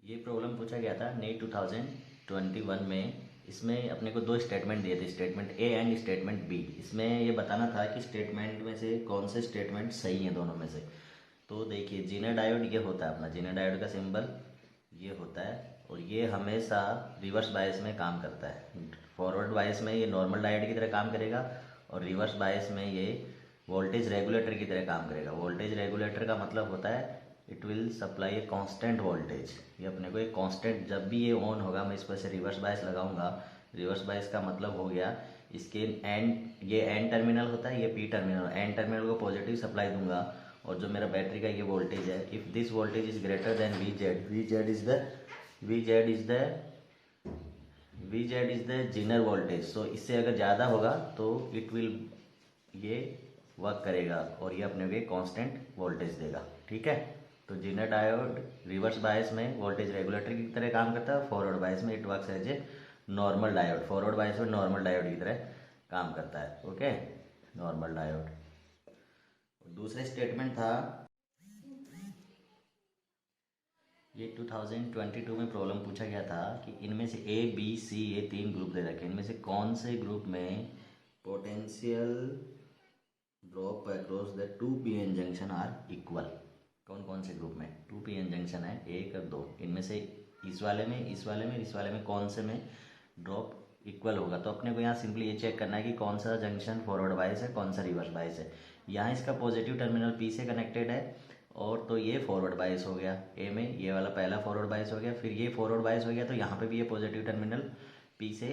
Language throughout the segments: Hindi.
ये प्रॉब्लम पूछा गया था नीट 2021 में। इसमें अपने को दो स्टेटमेंट दिए थे, statement A and statement B. इसमें ये बताना था कि स्टेटमेंट में से कौन से स्टेटमेंट सही हैं दोनों में से। तो देखिए, जीना डायोड ये होता है अपना, जीना डायोड का सिंबल ये होता है, और ये हमेशा रिवर्स बायस में काम करता है। फॉरवर्ड बायस में ये नॉर्मल डायोड की तरह काम करेगा, और रिवर्स बायस में ये वोल्टेज रेगुलेटर की तरह काम करेगा। वोल्टेज रेगुलेटर का मतलब होता है it will supply a constant voltage. ये अपने को एक कांस्टेंट, जब भी ये ऑन होगा, मैं इस पर से रिवर्स बायस लगाऊंगा। रिवर्स बायस का मतलब हो गया इसके एंड, ये एन टर्मिनल होता है, ये पी टर्मिनल। एन टर्मिनल को पॉजिटिव सप्लाई दूंगा, और जो मेरा बैटरी का ये वोल्टेज है, if this voltage is greater than V Z, V Z is the V Z is the Zener voltage. So इससे अगर ज़्यादा होगा तो इट विल, ये वर्क करेगा, और ये अपने को कांस्टेंट वोल्टेज देगा। ठीक है, तो जीनर डायोड रिवर्स बायस में वोल्टेज रेगुलेटर की तरह काम करता है, फॉरवर्ड बायस में it works as a normal diode. Forward bias में नॉर्मल डायोड की तरह काम करता है। Okay, normal diode. दूसरा स्टेटमेंट था, ये 2022 में प्रॉब्लम पूछा गया था कि इनमें से ए बी सी, ये तीन ग्रुप दे रखे हैं, इनमें से कौन से ग्रुप में potential drop across the two P N junction are equal. कौन कौन से ग्रुप में टू पी एन जंक्शन है, एक और दो, इनमें से इस वाले में, इस वाले में, इस वाले में कौन से में ड्रॉप इक्वल होगा। तो अपने को यहाँ सिंपली ये चेक करना है कि कौन सा जंक्शन फॉरवर्ड बायस है, कौन सा रिवर्स बायस है। यहाँ इसका पॉजिटिव टर्मिनल पी से कनेक्टेड है, और तो ये फॉरवर्ड बायस हो गया। ए में ये वाला पहला फॉरवर्ड बायस हो गया, फिर ये फॉरवर्ड बायस हो गया, तो यहाँ पे भी ये पॉजिटिव टर्मिनल पी से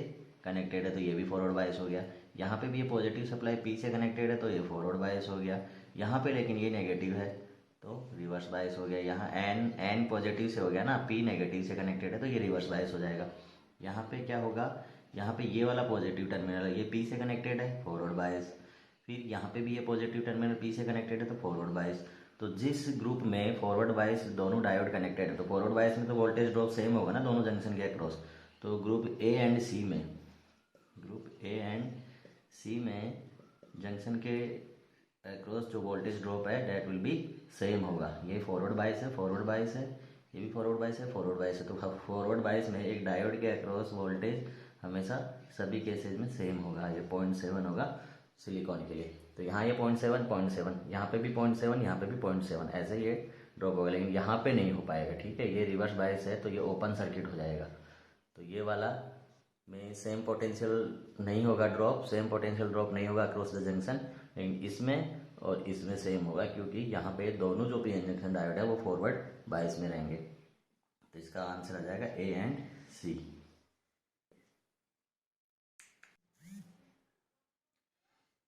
कनेक्टेड है, तो ये भी फॉरवर्ड बायस हो गया। यहाँ पे भी ये पॉजिटिव सप्लाई पी से कनेक्टेड है, तो ये फॉरवर्ड बायस हो गया। यहाँ पे लेकिन ये नेगेटिव है, तो रिवर्स बायस हो गया। यहाँ एन एन पॉजिटिव से हो गया ना, पी नेगेटिव से कनेक्टेड है, तो ये रिवर्स बायस हो जाएगा। यहाँ पे क्या होगा, यहाँ पे ये वाला पॉजिटिव टर्मिनल है, ये पी से कनेक्टेड है, फॉरवर्ड बायस। फिर यहाँ पे भी ये पॉजिटिव टर्मिनल पी से कनेक्टेड है, तो फॉरवर्ड बायस। तो जिस ग्रुप में फॉरवर्ड बायस दोनों डायोड कनेक्टेड है, तो फॉरवर्ड बायस में तो वोल्टेज ड्रॉप सेम होगा ना दोनों जंक्शन के अक्रॉस। तो ग्रुप ए एंड सी में, ग्रुप ए एंड सी में जंक्शन के अक्रॉस जो वोल्टेज ड्रॉप है डेट विल बी सेम होगा। ये फॉरवर्ड बायस है, फॉरवर्ड बायस है, ये भी फॉरवर्ड बायस है, फॉरवर्ड बायस है। तो फॉरवर्ड बायस में एक डायोड के अक्रॉस वोल्टेज हमेशा सभी केसेज में सेम होगा। ये 0.7 होगा सिलिकॉन के लिए। तो यहाँ ये 0.7, 0.7, यहाँ पे भी 0.7, यहाँ पे भी 0.7, ऐसे ये ड्रॉप होगा। लेकिन यहाँ पे नहीं हो पाएगा, ठीक है, ये रिवर्स बायस है, तो ये ओपन सर्किट हो जाएगा। तो ये वाला में सेम पोटेंशियल नहीं होगा ड्रॉप, सेम पोटेंशियल ड्रॉप नहीं होगा अक्रॉस द जंक्शन। लेकिन इसमें और इसमें सेम होगा, क्योंकि यहाँ पे दोनों जो पी एन जंक्शन डायोड है वो फॉरवर्ड बायस में रहेंगे। तो इसका आंसर आ जाएगा ए एंड सी।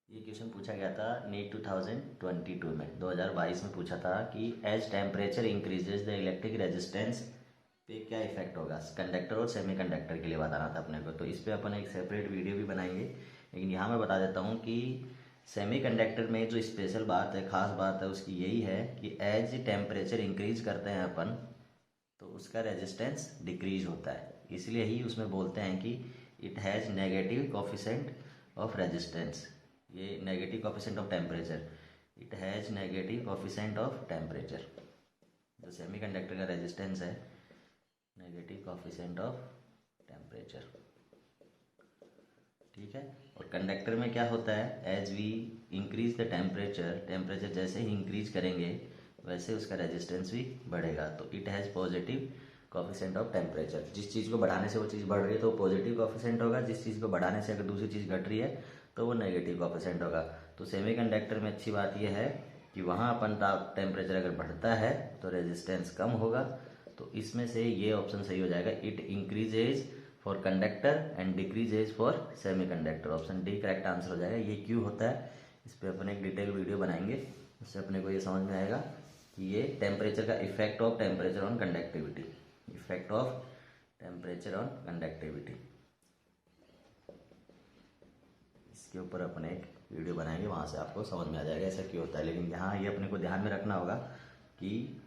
ये क्वेश्चन पूछा गया था नीट 2022 में, 2022 में पूछा था कि as temperature increases the electric resistance पे क्या इफेक्ट होगा। कंडक्टर और सेमीकंडक्टर के लिए बताना था अपने को, तो इस पर अपन एक सेपरेट वीडियो भी बनाएंगे। लेकिन यहाँ मैं बता देता हूँ कि सेमीकंडक्टर में जो स्पेशल बात है, खास बात है, उसकी यही है कि एज टेम्परेचर इंक्रीज करते हैं अपन, तो उसका रेजिस्टेंस डिक्रीज होता है। इसलिए ही उसमें बोलते हैं कि it has negative coefficient of resistance. ये negative coefficient of temperature, it has negative coefficient of temperature. जो सेमीकंडक्टर का रेजिस्टेंस है, नेगेटिव कोफिशेंट ऑफ टेम्परेचर। ठीक है, और कंडक्टर में क्या होता है, as we increase the temperature, temperature जैसे ही इंक्रीज करेंगे वैसे उसका रेजिस्टेंस भी बढ़ेगा। तो it has positive coefficient of temperature. जिस चीज़ को बढ़ाने से वो चीज़ बढ़ रही है तो वो पॉजिटिव कोफिशेंट होगा, जिस चीज़ को बढ़ाने से अगर दूसरी चीज़ घट रही है तो वो नेगेटिव कोफिशेंट होगा। तो सेमीकंडक्टर में अच्छी बात यह है कि वहाँ अपन टेम्परेचर अगर बढ़ता है तो रेजिस्टेंस कम होगा। तो इसमें से ये ऑप्शन सही हो जाएगा, it increases for conductor and decreases for semiconductor. Option D correct answer हो जाएगा। ये क्यों होता है इस पर अपन एक डिटेल वीडियो बनाएंगे, उससे अपने को ये समझ में आएगा कि ये टेम्परेचर का effect of temperature on conductivity, effect of temperature on conductivity, इसके ऊपर अपन एक वीडियो बनाएंगे, वहाँ से आपको समझ में आ जाएगा ऐसा क्यों होता है। लेकिन यहाँ ये अपने को ध्यान में रखना होगा कि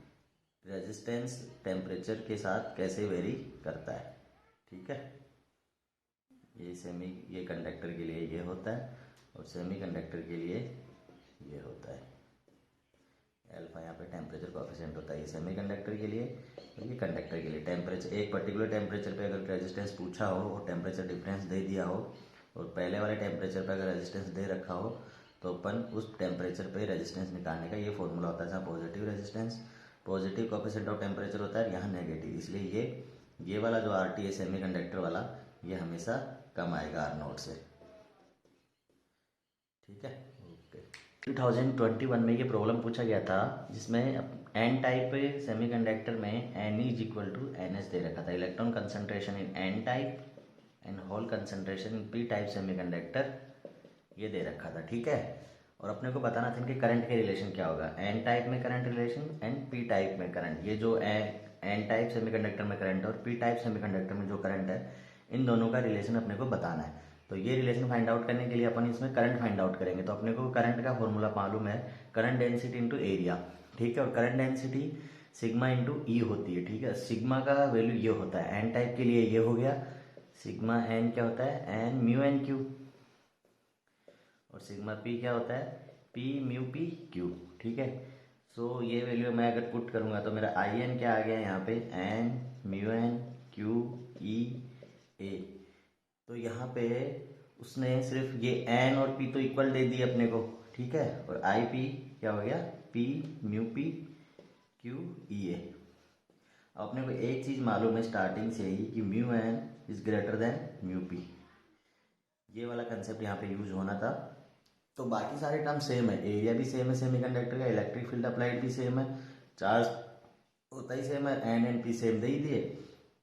रेजिस्टेंस टेम्परेचर के साथ कैसे वेरी करता है। ठीक है, ये कंडक्टर के लिए ये होता है और सेमी कंडक्टर के लिए ये होता है। अल्फा यहाँ पे टेम्परेचर कोएफिशिएंट होता है, ये सेमीकंडक्टर के लिए और ये कंडक्टर के लिए। टेम्परेचर एक पर्टिकुलर टेम्परेचर पे अगर रेजिस्टेंस पूछा हो और टेम्परेचर डिफरेंस दे दिया हो और पहले वाले टेम्परेचर पे अगर रेजिस्टेंस दे रखा हो तो अपन उस टेम्परेचर पे रेजिस्टेंस निकालने का ये फॉर्मूला होता है, जहाँ positive resistance positive coefficient of temperature होता है, यहाँ नेगेटिव, इसलिए ये वाला जो आर टी है सेमीकंडक्टर वाला ये हमेशा कम आएगा आर नॉट से। ठीक है, ओके। 2021 में ये प्रॉब्लम पूछा गया था जिसमें एन टाइप सेमीकंडक्टर में N is equal to N S दे रखा था, electron concentration in N type and hole concentration in P type semiconductor ये दे रखा था। ठीक है, और अपने को बताना था इनके करंट के रिलेशन क्या होगा, एन टाइप में current relation and P type में करंट। ये जो एन टाइप सेमीकंडक्टर में करंट है और पी टाइप सेमीकंडक्टर में जो करंट है इन दोनों का रिलेशन अपने को बताना है। तो ये रिलेशन फाइंड आउट करने के लिए अपन इसमें करंट फाइंड आउट करेंगे। तो अपने को करंट का फॉर्मूला मालूम है, करंट डेंसिटी इंटू एरिया। ठीक है, और करंट डेंसिटी सिग्मा इंटू ई होती है। ठीक है, सिग्मा का वैल्यू ये होता है, एन टाइप के लिए ये हो गया सिग्मा एन क्या होता है, एन म्यू एन क्यू, और सिग्मा पी क्या होता है, पी म्यू पी क्यू। ठीक है, सो ये वैल्यू मैं अगर पुट करूंगा तो मेरा आई एन क्या आ गया यहाँ पे, N mu N Q E A. तो यहाँ पे उसने सिर्फ ये एन और पी तो इक्वल दे दिए अपने को। ठीक है, और आई पी क्या हो गया, P mu P Q E A. अपने को एक चीज मालूम है स्टार्टिंग से ही कि mu N is greater than mu P, ये वाला कंसेप्ट यहाँ पे यूज होना था। तो बाकी सारे टर्म सेम है, एरिया भी सेम है सेमीकंडक्टर का, इलेक्ट्रिक फील्ड अप्लाइड भी सेम है, चार्ज होता ही सेम है, एन एंड पी सेम दे ही दिए।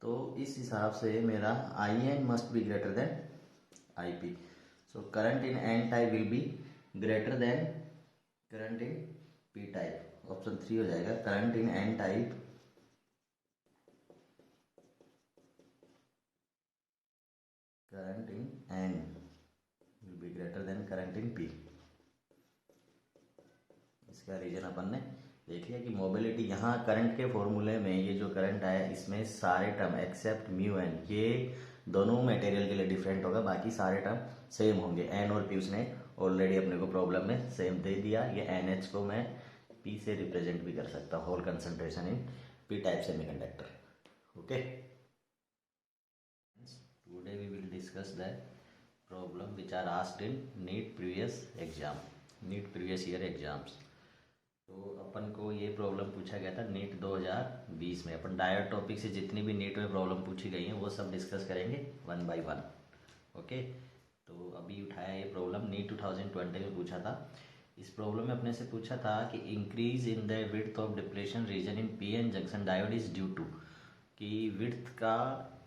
तो इस हिसाब से मेरा I N must be greater than I P. So current in N type will be greater than current in P type. Option 3 हो जाएगा, current in N type current in N will be greater than current in P. इसका रीजन अपन ने देख लिया कि मोबिलिटी, यहाँ करंट के फॉर्मूले में ये जो करंट आया इसमें सारे टर्म एक्सेप्ट म्यू एन, ये दोनों मटेरियल के लिए डिफरेंट होगा, बाकी सारे टर्म सेम होंगे। एन और पी उसने ऑलरेडी अपने को प्रॉब्लम में सेम दे दिया। ये एन एच को मैं पी से रिप्रेजेंट भी कर सकता हूँ, hole concentration in P type semiconductor. Okay, today we will discuss the problem which are asked in NEET previous exam, NEET previous year exams. तो अपन को ये प्रॉब्लम पूछा गया था नीट 2020 में। अपन डायोड टॉपिक से जितनी भी नीट में प्रॉब्लम पूछी गई हैं वो सब डिस्कस करेंगे वन बाय वन। ओके, तो अभी उठाया ये प्रॉब्लम नीट 2020 में पूछा था। इस प्रॉब्लम में अपने से पूछा था कि increase in the width of depletion region in PN junction diode is due to, कि विड्थ का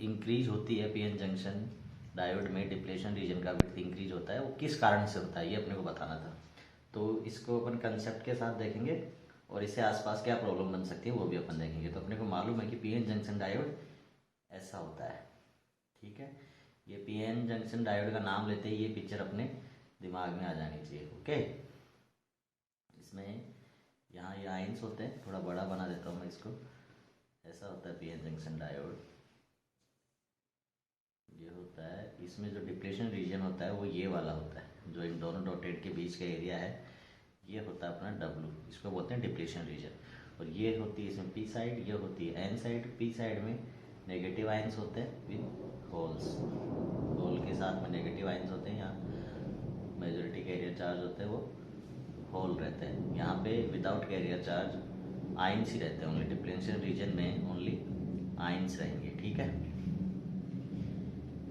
इंक्रीज होती है पीएन जंक्शन डायोड में, डिप्लेशन रीजन का विड्थ इंक्रीज होता है, वो किस कारण से होता है ये अपने को बताना था। तो इसको अपन कंसेप्ट के साथ देखेंगे और इससे आसपास क्या प्रॉब्लम बन सकती है वो भी अपन देखेंगे। तो अपने को मालूम है कि पीएन जंक्शन डायोड ऐसा होता है। ठीक है, ये पीएन जंक्शन डायोड का नाम लेते ही ये पिक्चर अपने दिमाग में आ जानी चाहिए। ओके, इसमें यहाँ ये आइंस होते हैं, थोड़ा बड़ा बना देता हूँ मैं इसको, ऐसा होता है पीएन जंक्शन डायोड, ये होता है। इसमें जो डिप्लेशन रीजन होता है वो ये वाला होता है, जो इन दोनों डॉटेड के बीच का एरिया है ये होता है अपना डब्लू, इसको बोलते हैं डिप्लेशन रीजन। और ये होती है इसमें पी साइड, ये होती है एन साइड। पी साइड में नेगेटिव आयंस होते हैं विद होल्स, होल के साथ में नेगेटिव आयंस होते हैं। यहाँ मेजॉरिटी कैरियर चार्ज होते हैं वो होल रहते हैं, यहाँ पे विदाउट कैरियर चार्ज आयंस ही रहते हैं, ओनली डिप्लेशन रीजन में ओनली आयंस रहेंगे। ठीक है,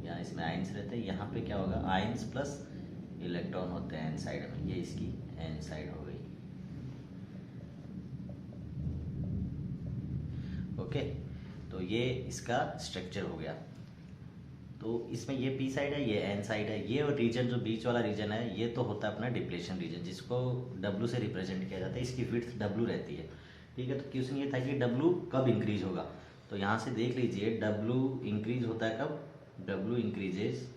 यहाँ इसमें आयंस रहते हैं, यहाँ पे क्या होगा, आयंस प्लस इलेक्ट्रॉन होते हैं एन साइड में, ये इसकी एन साइड हो गई। ओके, तो ये इसका स्ट्रक्चर हो गया। तो इसमें ये पी साइड है, ये एन साइड है, ये रीजन जो बीच वाला रीजन है ये तो होता है अपना डिप्लेशन रीजन, जिसको डब्लू से रिप्रेजेंट किया जाता है। इसकी विड्थ डब्लू रहती है। ठीक है, तो क्वेश्चन ये था कि डब्लू कब इंक्रीज होगा, तो यहाँ से देख लीजिए डब्लू इंक्रीज होता है कब, W increases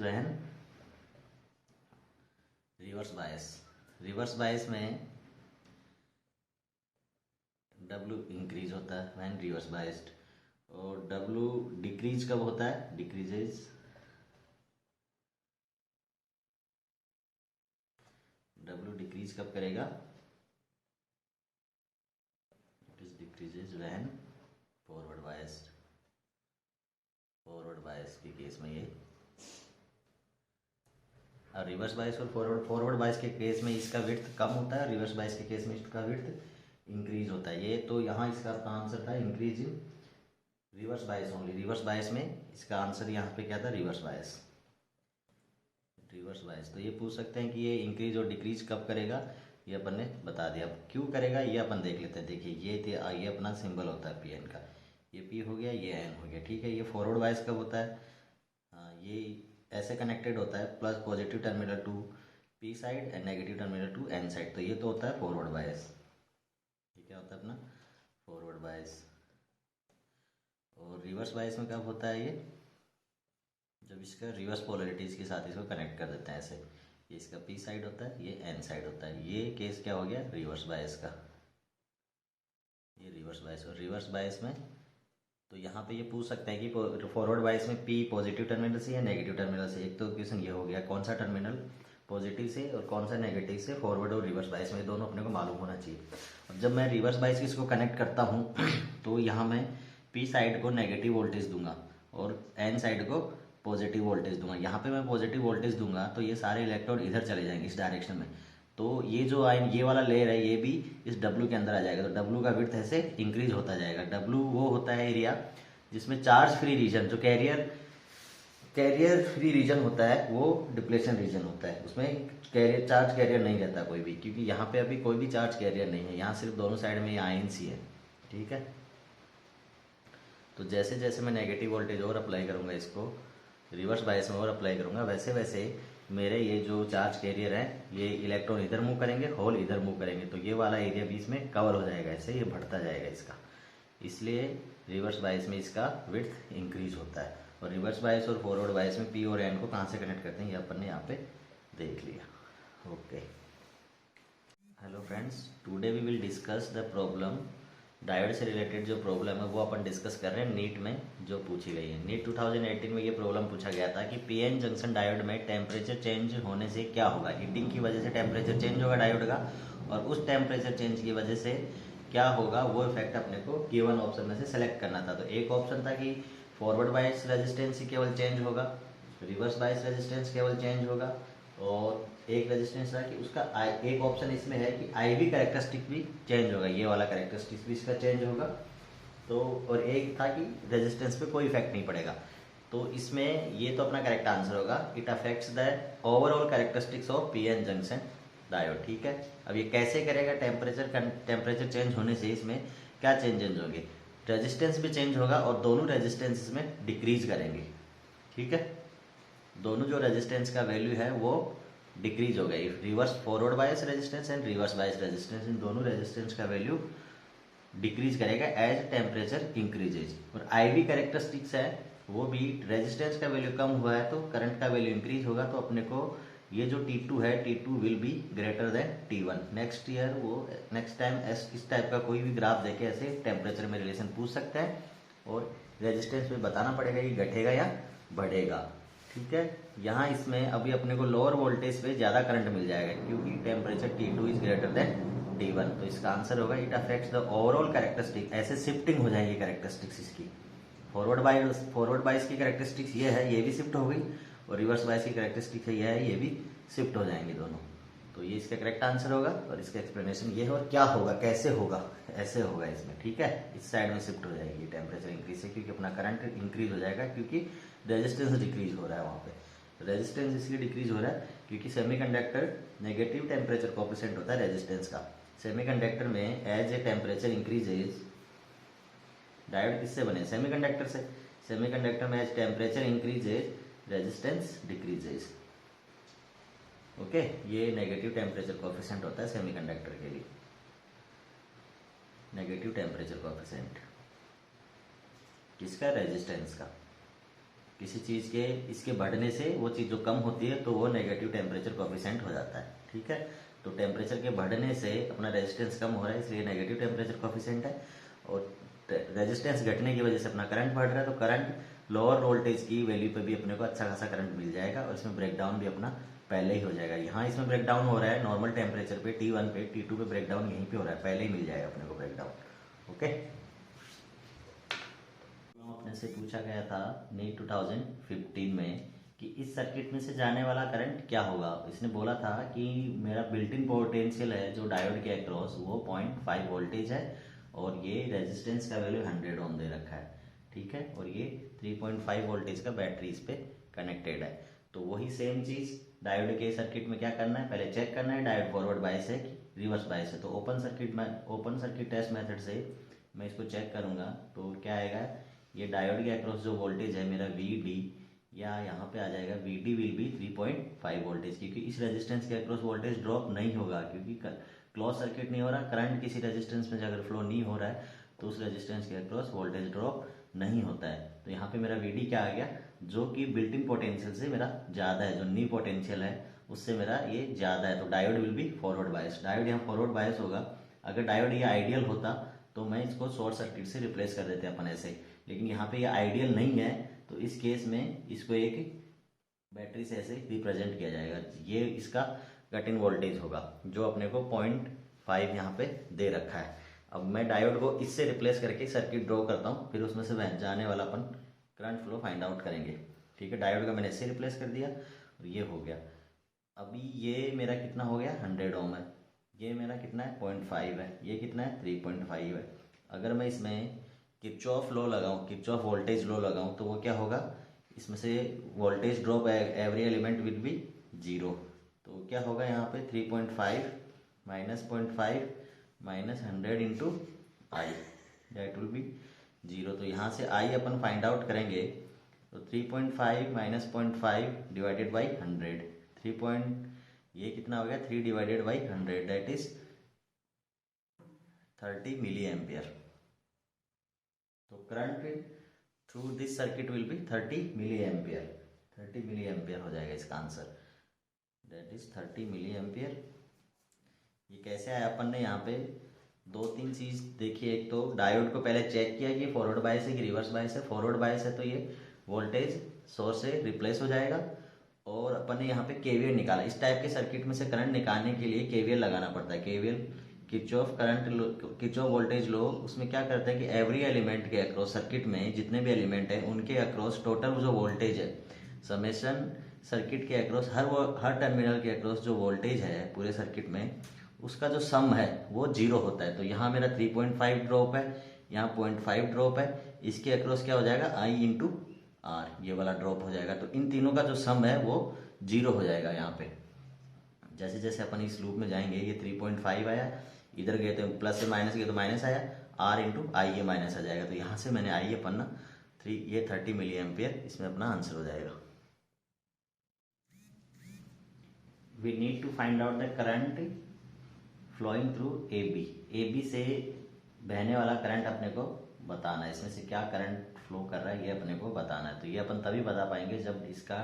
when reverse bias. Reverse bias में डब्लू इंक्रीज होता है व्हेन रिवर्स बायस्ड, और डब्लू डिक्रीज कब होता है, डिक्रीजेज डब्लू डिक्रीज कब करेगा? It is decreases when forward bias के केस में ये, और रिवर्स बायस और फॉरवर्ड बायस के केस में इसका विड्थ कम होता है, रिवर्स बायस के केस में इसका विड्थ इंक्रीज होता है। ये तो यहाँ इसका आंसर था increase in reverse bias only. Reverse bias में इसका आंसर यहाँ पे क्या था? Reverse bias. तो ये पूछ सकते हैं कि ये इंक्रीज और डिक्रीज कब करेगा, ये अपन ने बता दिया। अब क्यों करेगा ये अपन देख लेते हैं। देखिए ये अपना सिंबल होता है पी एन का, ये पी हो गया, ये एन हो गया, ठीक है। ये फॉरवर्ड बायस कब होता है? हाँ, ये ऐसे कनेक्टेड होता है, plus positive terminal to P side and negative terminal to N side, तो ये तो होता है फॉरवर्ड बायस। ये क्या होता है अपना? Forward bias. और रिवर्स बायस में कब होता है ये? जब इसका रिवर्स पोलरिटीज के साथ इसको कनेक्ट कर देते हैं ऐसे। ये इसका पी साइड होता है, ये एन साइड होता है। ये केस क्या हो गया? रिवर्स बायस का। ये रिवर्स बायस। और रिवर्स बायस में तो यहाँ पे ये पूछ सकते हैं कि फॉरवर्ड बायस में पी पॉजिटिव टर्मिनल से या नेगेटिव टर्मिनल से। एक तो क्वेश्चन ये हो गया कौन सा टर्मिनल पॉजिटिव से और कौन सा नेगेटिव से, फॉरवर्ड और रिवर्स बायस में, दोनों अपने को मालूम होना चाहिए। अब जब मैं रिवर्स बायस की इसको कनेक्ट करता हूँ तो यहाँ मैं पी साइड को नेगेटिव वोल्टेज दूंगा और एन साइड को पॉजिटिव वोल्टेज दूंगा। यहाँ पे मैं पॉजिटिव वोल्टेज दूंगा तो ये सारे इलेक्ट्रॉन इधर चले जाएंगे इस डायरेक्शन में, तो ये जो आयन ये वाला लेयर है ये भी इस डब्ल्यू के अंदर आ जाएगा। तो डब्ल्यू का विड्थ ऐसे इंक्रीज होता जाएगा। डब्ल्यू वो होता है एरिया जिसमें चार्ज फ्री रीजन, जो कैरियर फ्री रीजन होता है वो डिप्लेशन रीजन होता है। उसमें चार्ज कैरियर नहीं रहता कोई भी, क्योंकि यहाँ पे अभी कोई भी चार्ज कैरियर नहीं है, यहाँ सिर्फ दोनों साइड में आयन्स ही है, ठीक है। तो जैसे जैसे मैं नेगेटिव वोल्टेज और अप्लाई करूँगा, इसको रिवर्स बायस में और अप्लाई करूँगा, वैसे वैसे मेरे ये जो चार्ज कैरियर है ये इलेक्ट्रॉन इधर मूव करेंगे, होल इधर मूव करेंगे, तो ये वाला एरिया बीच में कवर हो जाएगा, ऐसे ये बढ़ता जाएगा इसका। इसलिए रिवर्स बायस में इसका विड्थ इंक्रीज होता है। और रिवर्स बायस और फॉरवर्ड बायस में पी और एन को कहाँ से कनेक्ट करते हैं ये अपन ने यहाँ पे देख लिया। Okay, hello friends, today we will discuss the problem diode से रिलेटेड। जो प्रॉब्लम है वो अपन डिस्कस कर रहे हैं नीट में जो पूछी गई है। नीट 2018 में ये प्रॉब्लम पूछा गया था कि पीएन जंक्शन डायोड में टेम्परेचर चेंज होने से क्या होगा। हीटिंग की वजह से टेम्परेचर चेंज होगा डायोड का, और उस टेम्परेचर चेंज की वजह से क्या होगा वो इफेक्ट अपने को गिवन ऑप्शन में से सेलेक्ट करना था। तो एक ऑप्शन था कि फॉरवर्ड बायस रेजिस्टेंस ही केवल चेंज होगा, रिवर्स बायस रेजिस्टेंस केवल चेंज होगा, और एक रेजिस्टेंस था कि उसका एक ऑप्शन इसमें है कि IV कैरेक्टरिस्टिक भी चेंज होगा, ये वाला कैरेक्टरिस्टिक भी इसका चेंज होगा। तो और एक था कि रेजिस्टेंस पे कोई इफेक्ट नहीं पड़ेगा। तो इसमें ये तो अपना करेक्ट आंसर होगा, it affects the overall characteristics of PN junction diode, ठीक है। अब ये कैसे करेगा? टेम्परेचर चेंज होने से इसमें क्या चेंजेस होंगे? रेजिस्टेंस भी चेंज होगा और दोनों रेजिस्टेंस इसमें डिक्रीज करेंगे, ठीक है। दोनों जो रेजिस्टेंस का वैल्यू है वो डिक्रीज हो गई। Reverse forward bias resistance and reverse bias resistance, इन दोनों रेजिस्टेंस का वैल्यू डिक्रीज करेगा एज टेम्परेचर इंक्रीजेज। और IV कैरेक्टरिस्टिक्स है वो भी, रेजिस्टेंस का वैल्यू कम हुआ है तो करंट का वैल्यू इंक्रीज होगा, तो अपने को ये जो T2 है T2 will be greater then T1। Next year वो नेक्स्ट टाइम इस टाइप का कोई भी ग्राफ देके ऐसे टेम्परेचर में रिलेशन पूछ सकते हैं, और रेजिस्टेंस में बताना पड़ेगा कि घटेगा या बढ़ेगा, ठीक है। यहाँ इसमें अभी अपने को लोअर वोल्टेज पे ज़्यादा करंट मिल जाएगा क्योंकि temperature T2 is greater then T1। तो इसका आंसर होगा it affects the overall characteristic. ऐसे शिफ्टिंग हो जाएगी कैरेक्टरिस्टिक्स इसकी। फॉरवर्ड बायस की कैरेक्टरिस्टिक्स ये है, ये भी शिफ्ट हो गई, और रिवर्स बायस की कैरेक्टरिस्टिक है ये है, ये भी शिफ्ट हो जाएंगे दोनों। तो ये इसका करेक्ट आंसर होगा, और इसका एक्सप्लेनेशन ये है। और क्या होगा, कैसे होगा? ऐसे होगा इसमें, ठीक है। इस साइड में शिफ्ट हो जाएगी टेम्परेचर इंक्रीज से, क्योंकि अपना करंट इंक्रीज हो जाएगा, क्योंकि रेजिस्टेंस डिक्रीज हो रहा है वहाँ पे। रेजिस्टेंस इसलिए डिक्रीज हो रहा है क्योंकि सेमीकंडक्टर नेगेटिव टेम्परेचर कोएफिशिएंट होता है रेजिस्टेंस का। सेमीकंडक्टर में as a temperature increases, diode किससे बने? सेमीकंडक्टर से। सेमीकंडक्टर में as temperature increases resistance decreases, okay. ये नेगेटिव टेम्परेचर कोएफिशिएंट होता है सेमीकंडक्टर के लिए, नेगेटिव टेम्परेचर कोएफिशिएंट किसका? रेजिस्टेंस का। किसी चीज़ के इसके बढ़ने से वो चीज़ जो कम होती है तो वो नेगेटिव टेम्परेचर कोएफिशिएंट हो जाता है, ठीक है। तो टेम्परेचर के बढ़ने से अपना रेजिस्टेंस कम हो रहा है, इसलिए नेगेटिव टेम्परेचर कोएफिशिएंट है। और रेजिस्टेंस घटने की वजह से अपना करंट बढ़ रहा है, तो करंट लोअर वोल्टेज की वैल्यू पे भी अपने को अच्छा खासा करंट मिल जाएगा, और इसमें ब्रेकडाउन भी अपना पहले ही हो जाएगा। यहाँ इसमें ब्रेक डाउन हो रहा है नॉर्मल टेम्परेचर पे T1 पे, T2 पे ब्रेक डाउन यहीं पे हो रहा है, पहले ही मिल जाएगा अपने को ब्रेक डाउन। ओके, अपने से पूछा गया था नीट 2015 में कि इस सर्किट में से जाने वाला करंट क्या होगा। इसने बोला था कि मेरा बिल्ट इन पोटेंशियल है जो डायोड के अक्रॉस वो 0.5 वोल्टेज है और ये रेजिस्टेंस का वैल्यू 100 ओम दे रखा है, ठीक है, और ये 3.5 वोल्टेज का बैटरी इस पे कनेक्टेड है। तो वही सेम चीज़ डायोड के सर्किट में क्या करना है, पहले चेक करना है डायोड फॉरवर्ड बायस है कि रिवर्स बायस है। तो ओपन सर्किट टेस्ट मेथड से मैं इसको चेक करूँगा तो क्या आएगा, ये डायोड के अक्रॉस जो वोल्टेज है मेरा VD, या यहाँ पे आ जाएगा VD विल बी 3.5 वोल्टेज, क्योंकि इस रेजिस्टेंस के अक्रॉस वोल्टेज ड्रॉप नहीं होगा क्योंकि क्लोज सर्किट नहीं हो रहा, करंट किसी रेजिस्टेंस में अगर फ्लो नहीं हो रहा है तो उस रेजिस्टेंस के अक्रॉस वोल्टेज ड्रॉप नहीं होता है। तो यहाँ पे मेरा VD क्या आ गया, जो कि बिल्ट इन पोटेंशियल से मेरा ज़्यादा है, जो नी पोटेंशियल है उससे मेरा ये ज़्यादा है, तो diode will be forward bias. Diode यहाँ फॉरवर्ड बायस होगा। अगर डायोड ये आइडियल होता तो मैं इसको शॉर्ट सर्किट से रिप्लेस कर देते अपन ऐसे, लेकिन यहाँ पे ये आइडियल नहीं है तो इस केस में इसको एक बैटरी से ऐसे रिप्रेजेंट किया जाएगा। ये इसका कट इन वोल्टेज होगा जो अपने को 0.5 यहाँ पे दे रखा है। अब मैं डायोड को इससे रिप्लेस करके सर्किट ड्रॉ करता हूँ, फिर उसमें से जाने वाला अपन करंट फ्लो फाइंड आउट करेंगे, ठीक है। डायोड का मैंने इससे रिप्लेस कर दिया और ये हो गया। अभी ये मेरा कितना हो गया, 100 ओम है, ये मेरा कितना है 0.5 है, ये कितना है 3.5 है। अगर मैं इसमें किरचॉफ लॉ लगाऊं, किरचॉफ वोल्टेज लॉ लगाऊं तो वो क्या होगा, इसमें से voltage drop every element will be 0। तो क्या होगा यहाँ पे 3.5 minus 0.5 minus 100 into I, that will be 0। तो यहाँ से आई अपन फाइंड आउट करेंगे तो 3.5 माइनस 0.5 डिवाइडेड बाई 100, 3 ये कितना हो गया 3 divided by 100 that is 30 milli ampere. तो current through this circuit will be 30 milli ampere, 30 milli ampere हो जाएगा इसका answer, that is 30 milli ampere. ये कैसे आया, अपन ने यहाँ पे दो तीन चीज़ देखी। एक तो डायोड को पहले चेक किया कि फॉरवर्ड बायस है कि रिवर्स बायस है। फॉरवर्ड बायस है तो ये वोल्टेज सोर्स से रिप्लेस हो जाएगा, और अपन ने यहाँ पे KVL निकाला। इस टाइप के सर्किट में से करंट निकालने के लिए KVL लगाना पड़ता है। KVL Kirchhoff current Kirchhoff voltage law, उसमें क्या करता है कि एवरी एलिमेंट के अक्रॉस, सर्किट में जितने भी एलिमेंट हैं उनके अक्रॉस टोटल जो वोल्टेज है समेशन सर्किट के अक्रॉस, हर टर्मिनल के अक्रॉस जो वोल्टेज है पूरे सर्किट में उसका जो सम है वो 0 होता है। तो यहाँ मेरा 3.5 ड्रॉप है, यहाँ 0.5 ड्रॉप है, इसके अक्रॉस क्या हो जाएगा I इंटू R, ये वाला ड्रॉप हो जाएगा। तो इन तीनों का जो सम है वो 0 हो जाएगा। यहाँ पे जैसे जैसे अपन इस लूप में जाएंगे, ये 3.5 आया, इधर गए तो प्लस से माइनस गए तो माइनस आया, R इंटू आई ये माइनस आ जाएगा। तो यहाँ से मैंने आई अपन ना 3, ये 30 मिली एम्पियर इसमें अपना आंसर हो जाएगा। We need to find out the current flowing through AB से बहने वाला करंट अपने को बताना है। इसमें से क्या करंट फ्लो कर रहा है ये अपने को बताना है। तो ये अपन तभी बता पाएंगे जब इसका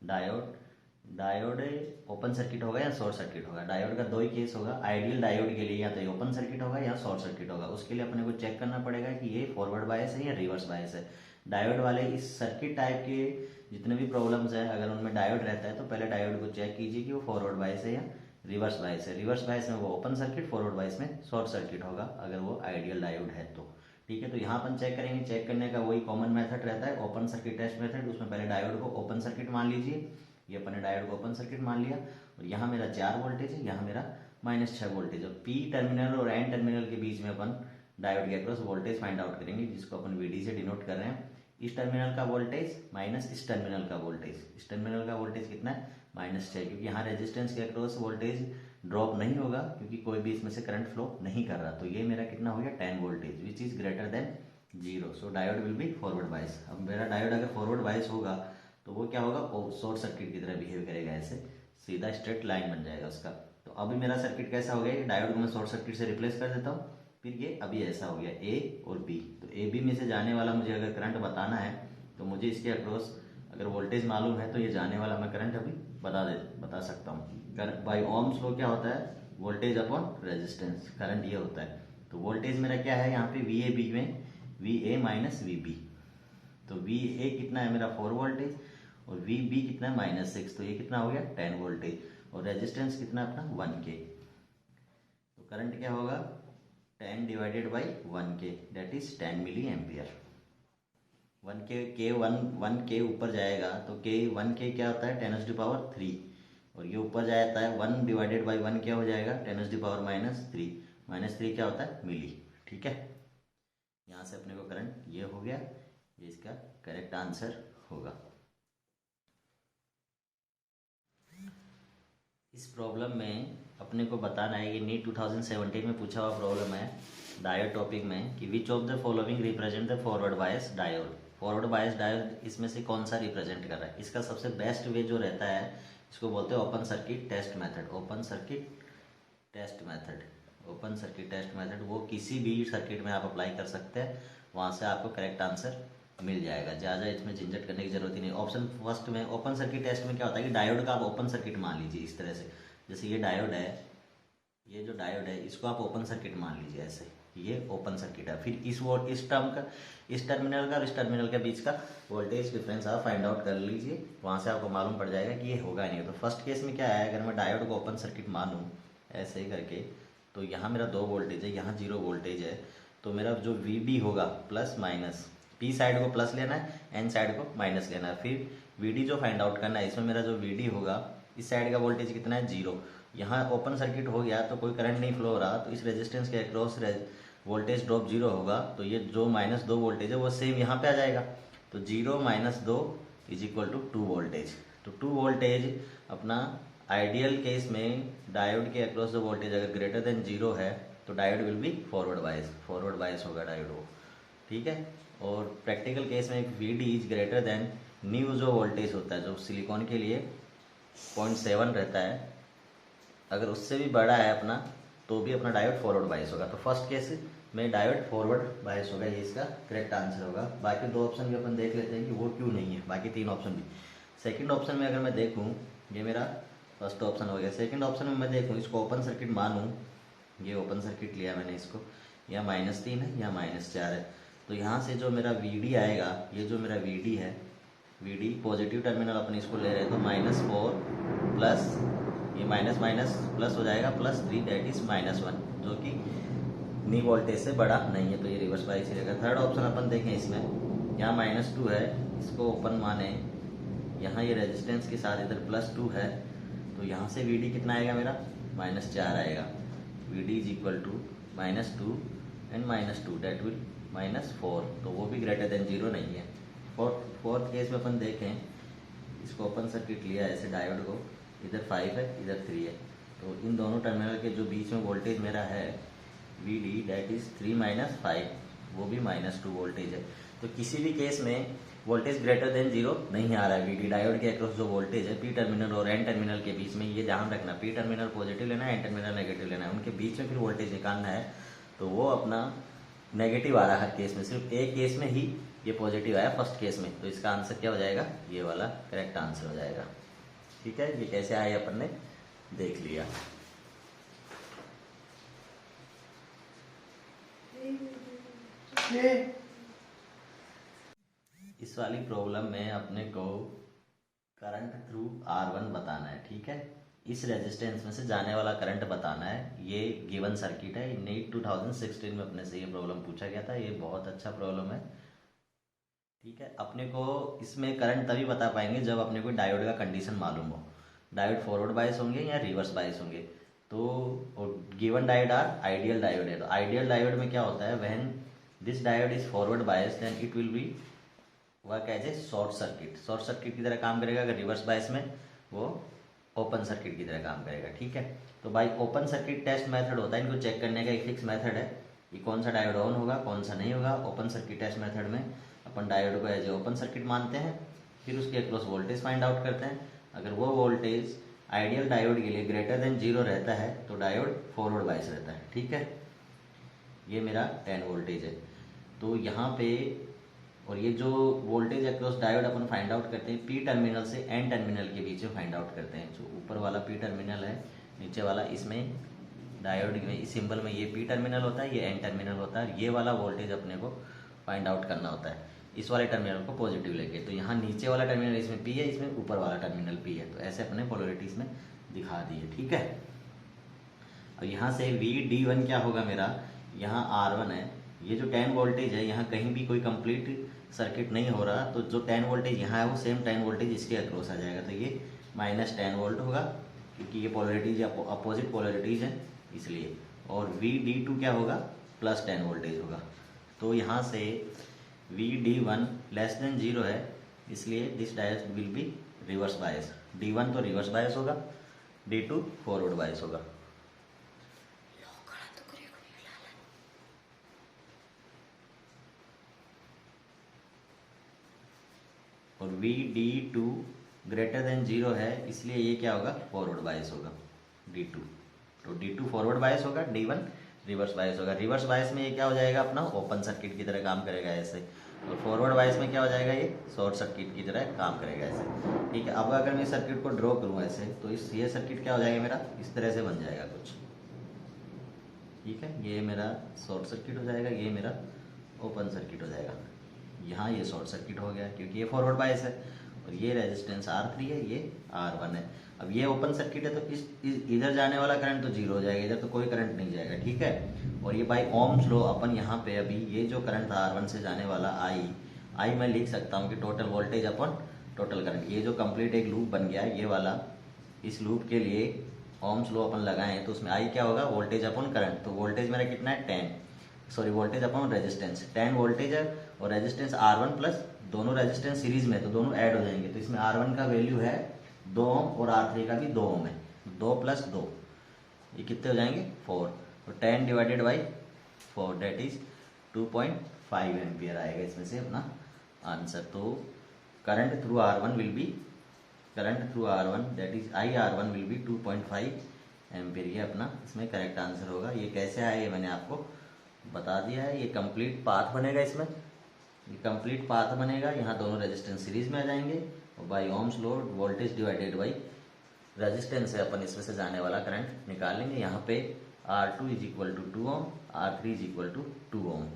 डायोड ओपन सर्किट होगा या शॉर्ट सर्किट होगा। डायोड का दो ही केस होगा आइडियल डायोड के लिए, या तो ये ओपन सर्किट होगा या शॉर्ट सर्किट होगा। उसके लिए अपने को चेक करना पड़ेगा कि ये फॉरवर्ड बायस है या रिवर्स बायस है। डायोड वाले इस सर्किट टाइप के जितने भी प्रॉब्लम्स हैं अगर उनमें डायोड रहता है तो पहले डायोड को चेक कीजिए कि वो फॉरवर्ड बायस है या रिवर्स बायस है। रिवर्स बायस में वो ओपन सर्किट, फॉरवर्ड बायस में शॉर्ट सर्किट होगा अगर वो आइडियल डायोड है तो, ठीक है। तो यहाँ अपन चेक करेंगे, चेक करने का वही कॉमन मेथड रहता है ओपन सर्किट टेस्ट मेथड। उसमें पहले डायोड को ओपन सर्किट मान लीजिए, ये अपन ने डायोड को ओपन सर्किट मान लिया, और यहाँ मेरा 4 वोल्टेज है, यहाँ मेरा -6 वोल्टेज है। P टर्मिनल और N टर्मिनल के बीच में अपन डायोड के अक्रॉस वोल्टेज फाइंड आउट करेंगे, जिसको अपन VD से डिनोट कर रहे हैं। इस टर्मिनल का वोल्टेज माइनस इस टर्मिनल का वोल्टेज, इस टर्मिनल का वोल्टेज कितना है -6, क्योंकि यहाँ रेजिस्टेंस के अक्रॉस वोल्टेज ड्रॉप नहीं होगा क्योंकि कोई भी इसमें से करंट फ्लो नहीं कर रहा। तो ये मेरा कितना हो गया 10 voltage which is greater than 0, so diode will be forward बायस। अब मेरा डायोड अगर फॉरवर्ड बायस होगा तो वो क्या होगा, शॉर्ट सर्किट की तरह बिहेव करेगा, ऐसे सीधा स्ट्रेट लाइन बन जाएगा उसका। तो अभी मेरा सर्किट कैसा हो गया, डायोड को मैं शॉर्ट सर्किट से रिप्लेस कर देता हूँ, फिर ये अभी ऐसा हो गया A और B। तो AB में से जाने वाला मुझे अगर करंट बताना है तो मुझे इसके अक्रॉस अगर वोल्टेज मालूम है तो ये जाने वाला मैं करंट अभी बता सकता हूँ। बाई ओम्स लॉ क्या होता है, वोल्टेज अपॉन रेजिस्टेंस, करंट ये होता है। तो वोल्टेज मेरा क्या है यहाँ पे VAB में VA माइनस VB। तो VA कितना है मेरा 4 वोल्टेज और वी बी कितना है -6, तो ये कितना हो गया 10 वोल्टेज, और रेजिस्टेंस कितना अपना 1K। तो करंट क्या होगा 10 divided by 1K, that is 10 milli ampere. 1K ऊपर जाएगा तो K 1K क्या होता है 10⁻³ और ये ऊपर जाता है 1 डिवाइडेड बाई 1 क्या हो जाएगा 10⁻³ -3 क्या होता है मिली। ठीक है, यहाँ से अपने को करंट ये हो गया, ये इसका करेक्ट आंसर होगा। इस प्रॉब्लम में अपने को बताना है, ये नीट 2017 में पूछा हुआ प्रॉब्लम है डायोड टॉपिक में, कि which of the following represent the forward bias diode. Forward bias diode इसमें से कौन सा रिप्रेजेंट कर रहा है। इसका सबसे बेस्ट वे जो रहता है इसको बोलते हैं open circuit test method. Open circuit test method, open circuit test method वो किसी भी सर्किट में आप अप्लाई कर सकते हैं, वहाँ से आपको करेक्ट आंसर मिल जाएगा। ज़्यादा इसमें झंझट करने की जरूरत ही नहीं। ऑप्शन फर्स्ट में ओपन सर्किट टेस्ट में क्या होता है कि डायोड का आप ओपन सर्किट मान लीजिए इस तरह से, जैसे ये डायोड है, ये जो डायोड है इसको आप ओपन सर्किट मान लीजिए ऐसे, ये ओपन सर्किट है। फिर इस टर्म का, इस टर्मिनल का और इस टर्मिनल के बीच का वोल्टेज डिफरेंस आप फाइंड आउट कर लीजिए, वहाँ से आपको मालूम पड़ जाएगा कि ये होगा नहीं। तो फर्स्ट केस में क्या है, अगर मैं डायोड को ओपन सर्किट मानूँ ऐसे ही करके, तो यहाँ मेरा 2 वोल्टेज है, यहाँ 0 वोल्टेज है, तो मेरा जो VB होगा प्लस माइनस, P साइड को प्लस लेना है, N साइड को माइनस लेना है। फिर VD जो फाइंड आउट करना है, इसमें मेरा जो VD होगा इस साइड का वोल्टेज कितना है 0। यहाँ ओपन सर्किट हो गया तो कोई करंट नहीं फ्लो हो रहा, तो इस रेजिस्टेंस के अक्रॉस वोल्टेज ड्रॉप 0 होगा, तो ये जो -2 वोल्टेज है वो सेम यहाँ पे आ जाएगा। तो 0 - 2 = 2 वोल्टेज। तो 2 वोल्टेज अपना आइडियल केस में डायोड के अक्रॉस जो वोल्टेज अगर ग्रेटर देन 0 है तो डायोड विल बी फॉरवर्ड बायस होगा डायोड वो। ठीक है, और प्रैक्टिकल केस में VD is greater then new जो वोल्टेज होता है, जो सिलिकॉन के लिए 0.7 रहता है, अगर उससे भी बड़ा है अपना तो भी अपना डायोड फॉरवर्ड बायस होगा। तो फर्स्ट केस में डायोड फॉरवर्ड बायस होगा, ये इसका करेक्ट आंसर होगा। बाकी 2 ऑप्शन भी अपन देख लेते हैं कि वो क्यों नहीं है, बाकी 3 ऑप्शन भी। सेकंड ऑप्शन में अगर मैं देखूँ, ये मेरा फर्स्ट ऑप्शन हो गया। सेकंड ऑप्शन में मैं देखूँ, इसको ओपन सर्किट मानूँ, ये ओपन सर्किट लिया मैंने इसको, या -3 है या -4 है, तो यहाँ से जो मेरा VD आएगा, ये जो मेरा VD है, VD पॉजिटिव टर्मिनल अपन इसको ले रहे हैं, तो -4 प्लस ये माइनस माइनस प्लस हो जाएगा +3 दैट इज -1, जो कि नी वोल्टेज से बड़ा नहीं है, तो ये रिवर्स बायस ही रहेगा। थर्ड ऑप्शन अपन देखें, इसमें यहाँ -2 है, इसको ओपन माने, यहाँ ये रेजिस्टेंस के साथ इधर +2 है, तो यहाँ से VD कितना आएगा मेरा -4 आएगा। VD is equal to -2 and -2 that will -4, तो वो भी ग्रेटर देन 0 नहीं है। फोर्थ केस में अपन देखें, इसको ओपन सर्किट लिया ऐसे डायोड को, इधर 5 है इधर 3 है, तो इन दोनों टर्मिनल के जो बीच में वोल्टेज मेरा है VD दैट इज 3 - 5, वो भी -2 वोल्टेज है। तो किसी भी केस में वोल्टेज ग्रेटर देन 0 नहीं आ रहा है। VD डायोड के अक्रॉस जो वोल्टेज है P टर्मिनल और N टर्मिनल के बीच में, ये ध्यान रखना, P टर्मिनल पॉजिटिव लेना है, N टर्मिनल नेगेटिव लेना है, उनके बीच में फिर वोल्टेज निकालना है, तो वो अपना नेगेटिव आ रहा है हर केस में, सिर्फ एक केस में ही ये पॉजिटिव आया फर्स्ट केस में, तो इसका आंसर क्या हो जाएगा, ये वाला करेक्ट आंसर हो जाएगा। ठीक है, ये कैसे आए अपन ने देख लिया। इस वाली प्रॉब्लम में अपने को करंट थ्रू R1 बताना है। ठीक है, इस रेजिस्टेंस में से जाने वाला करंट बताना है। ये गिवन सर्किट है, नीट 2016 में अपने से ये प्रॉब्लम पूछा गया था, ये बहुत अच्छा प्रॉब्लम है। ठीक है, अपने को इसमें करंट तभी बता पाएंगे जब अपने को डायोड का कंडीशन मालूम हो, डायोड फॉरवर्ड बायस होंगे या रिवर्स बायस होंगे। तो given diode are ideal diode है, तो आइडियल डायोड में क्या होता है, when this diode is forward bias then it will be work as a short circuit, short circuit की तरह काम करेगा। अगर रिवर्स बायस में वो ओपन सर्किट की तरह काम करेगा। ठीक है, तो भाई ओपन सर्किट टेस्ट मेथड होता है, इनको चेक करने का एक फिक्स मेथड है कि कौन सा डायोड ऑन होगा कौन सा नहीं होगा। ओपन सर्किट टेस्ट मेथड में अपन डायोड को एज ए ओपन सर्किट मानते हैं, फिर उसके अक्रॉस वोल्टेज फाइंड आउट करते हैं। अगर वो वोल्टेज आइडियल डायोड के लिए ग्रेटर देन 0 रहता है तो डायोड फॉरवर्ड बायस रहता है। ठीक है, ये मेरा 10 वोल्टेज है, तो यहाँ पे, और ये जो वोल्टेज अक्रॉस डायोड अपन फाइंड आउट करते हैं P टर्मिनल से N टर्मिनल के बीच में फाइंड आउट करते हैं। जो ऊपर वाला P टर्मिनल है, नीचे वाला, इसमें डायोड में इस सिंबल में ये P टर्मिनल होता है, ये N टर्मिनल होता है, ये वाला वोल्टेज अपने को फाइंड आउट करना होता है। इस वाले टर्मिनल को पॉजिटिव लेके। तो यहाँ नीचे वाला टर्मिनल इसमें पी है, इसमें ऊपर वाला टर्मिनल पी है। तो ऐसे अपने पोलरिटीज में दिखा दिए, ठीक है। और यहाँ से VD1 क्या होगा मेरा, यहाँ R1 है, ये जो 10 वोल्टेज है यहाँ कहीं भी कोई कंप्लीट सर्किट नहीं हो रहा, तो जो 10 वोल्टेज यहाँ है वो सेम 10 वोल्टेज इसके अक्रॉस आ जाएगा। तो ये -10 वोल्ट होगा, क्योंकि ये पोलरिटीज अपोजिट पोलरिटीज है इसलिए। और VD2 क्या होगा, +10 वोल्टेज होगा। तो यहाँ से VD1 < 0 है, इसलिए this diode will be reverse bias. D1 तो रिवर्स बायस होगा, D2 फॉरवर्ड बायस होगा। और VD2 < 0 है, इसलिए ये क्या होगा, फॉरवर्ड बायस होगा D2। तो D2 फॉरवर्ड बायस होगा, D1 रिवर्स बायस होगा। रिवर्स बायस में ये क्या हो जाएगा, अपना ओपन सर्किट की तरह काम करेगा ऐसे। और फॉरवर्ड बायस में क्या हो जाएगा, ये शॉर्ट सर्किट की तरह काम करेगा ऐसे, ठीक है। अब अगर मैं सर्किट को ड्रॉ करूँ ऐसे, तो ये सर्किट क्या हो जाएगा मेरा, इस तरह से बन जाएगा कुछ, ठीक है। ये मेरा शॉर्ट सर्किट हो जाएगा, ये मेरा ओपन सर्किट हो जाएगा। यहाँ ये शॉर्ट सर्किट हो गया क्योंकि ये फॉरवर्ड बायस है, और ये रेजिस्टेंस R3 है, ये R1 है। अब ये ओपन सर्किट है, तो इधर जाने वाला करंट तो 0 हो जाएगा, इधर तो कोई करंट नहीं जाएगा, ठीक है। और ये बाय ओम्स लॉ अपन यहाँ पे अभी ये जो करंट था R1 से जाने वाला I मैं लिख सकता हूँ कि टोटल वोल्टेज अपन टोटल करंट। ये जो कंप्लीट एक लूप बन गया है ये वाला, इस लूप के लिए ओम्स लॉ अपन लगाए हैं, तो उसमें I क्या होगा, वोल्टेज अपन करंट। तो वोल्टेज मेरा कितना है, 10, सॉरी वोल्टेज अपन रेजिस्टेंस 10 वोल्टेज है, और रेजिस्टेंस R1 प्लस दोनों रेजिस्टेंस सीरीज में, तो दोनों ऐड हो जाएंगे। तो इसमें R1 का वैल्यू है 2 ओम और R3 का भी 2 ओम है, 2 + 2, ये कितने हो जाएंगे, 4। तो 10 divided by 4 that is 2.5 ampere आएगा इसमें से अपना आंसर। तो current through R1 will be, current through R1 that is IR1 will be 2.5 ampere, ये अपना इसमें करेक्ट आंसर होगा। ये कैसे आया ये मैंने आपको बता दिया है। ये कंप्लीट पाथ बनेगा, इसमें ये कंप्लीट पाथ बनेगा, यहाँ दोनों रेजिस्टेंस सीरीज में आ जाएंगे, और by Ohm's law voltage divided by resistance से अपन इसमें से जाने वाला करंट निकाल लेंगे। यहाँ पे R2 = 2 ओम, R3 = 2 ओम।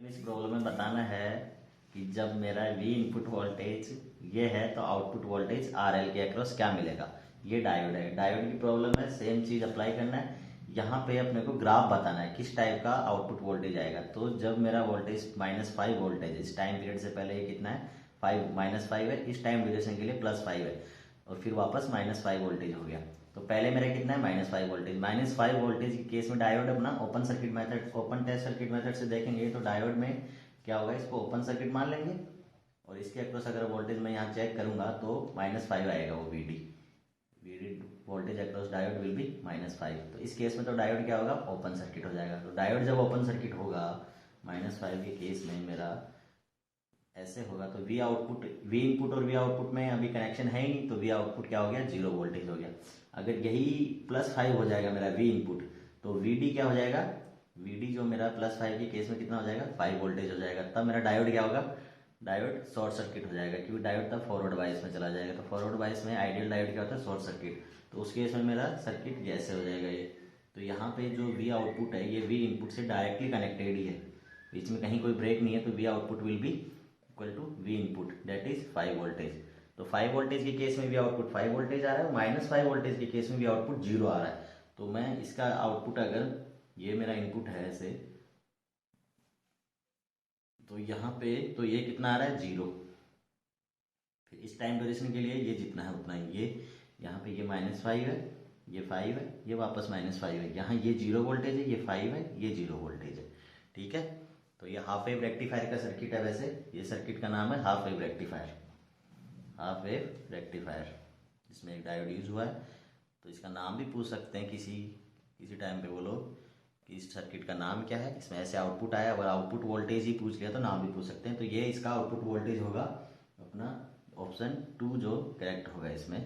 इस प्रॉब्लम में बताना है कि जब मेरा V इनपुट वोल्टेज ये है, तो आउटपुट वोल्टेज RL के अक्रॉस क्या मिलेगा। ये डायोड है, डायोड की प्रॉब्लम है, सेम चीज़ अप्लाई करना है। यहाँ पे अपने को ग्राफ बताना है किस टाइप का आउटपुट वोल्टेज आएगा। तो जब मेरा वोल्टेज -5 वोल्टेज, इस टाइम पीरियड से पहले ये कितना है, -5 है, इस टाइम ड्यूरेशन के लिए +5 है, और फिर वापस -5 वोल्टेज हो गया। तो पहले मेरा कितना है, -5 वोल्टेज। -5 वोल्टेज के केस में डायोड अपना open circuit method, open test circuit method से देखेंगे, तो डायोड में क्या होगा, इसको ओपन सर्किट मान लेंगे, और इसके अक्रॉस अगर वोल्टेज मैं यहाँ चेक करूंगा तो -5 आएगा, वो VD voltage across diode will B -5। तो इस केस में तो डायोड क्या होगा, ओपन सर्किट हो जाएगा। तो डायोड जब ओपन सर्किट होगा -5 के केस में मेरा ऐसे होगा, तो V इनपुट और V आउटपुट में अभी कनेक्शन है ही नहीं, तो V आउटपुट क्या हो गया, 0 वोल्टेज हो गया। अगर यही +5 हो जाएगा मेरा V इनपुट, तो VD क्या हो जाएगा, VD जो मेरा +5 के केस में कितना हो जाएगा, 5 वोल्टेज हो जाएगा। तब मेरा डायोड क्या होगा, डायोड शॉर्ट सर्किट हो जाएगा, क्योंकि डायोड तब फॉरवर्ड बायस में चला जाएगा। तो फॉरवर्ड बायस में आइडियल डायोड क्या होता है, शॉर्ट सर्किट। तो उस केस में मेरा सर्किट जैसे हो जाएगा ये। तो यहाँ पे जो V आउटपुट है, ये V इनपुट से डायरेक्टली कनेक्टेड ही है, बीच में कहीं कोई ब्रेक नहीं है। तो V output will be equal to V input that is 5 voltage. तो 5 वोल्टेज के केस में V आउटपुट 5 वोल्टेज आ रहा है, -5 वोल्टेज के केस में V आउटपुट 0 आ रहा है। तो मैं इसका आउटपुट, अगर ये मेरा इनपुट है ऐसे, तो यहाँ पे तो ये कितना आ रहा है, 0। फिर इस टाइम ड्यूरेशन के लिए ये जितना है उतना ही, ये यहाँ पे ये -5 है, ये 5 है, ये वापस -5 है, यहाँ ये 0 वोल्टेज है, ये 5 है, ये 0 वोल्टेज है, ठीक है। तो ये हाफ वेव रेक्टिफायर का सर्किट है। वैसे ये सर्किट का नाम है half wave rectifier, half wave rectifier, इसमें एक डायोड यूज हुआ है। तो इसका नाम भी पूछ सकते हैं किसी टाइम पे वो लोग कि इस सर्किट का नाम क्या है, इसमें ऐसे आउटपुट आया। अगर आउटपुट वोल्टेज ही पूछ लिया तो नाम भी पूछ सकते हैं। तो ये इसका आउटपुट वोल्टेज होगा अपना ऑप्शन 2 जो करेक्ट होगा इसमें।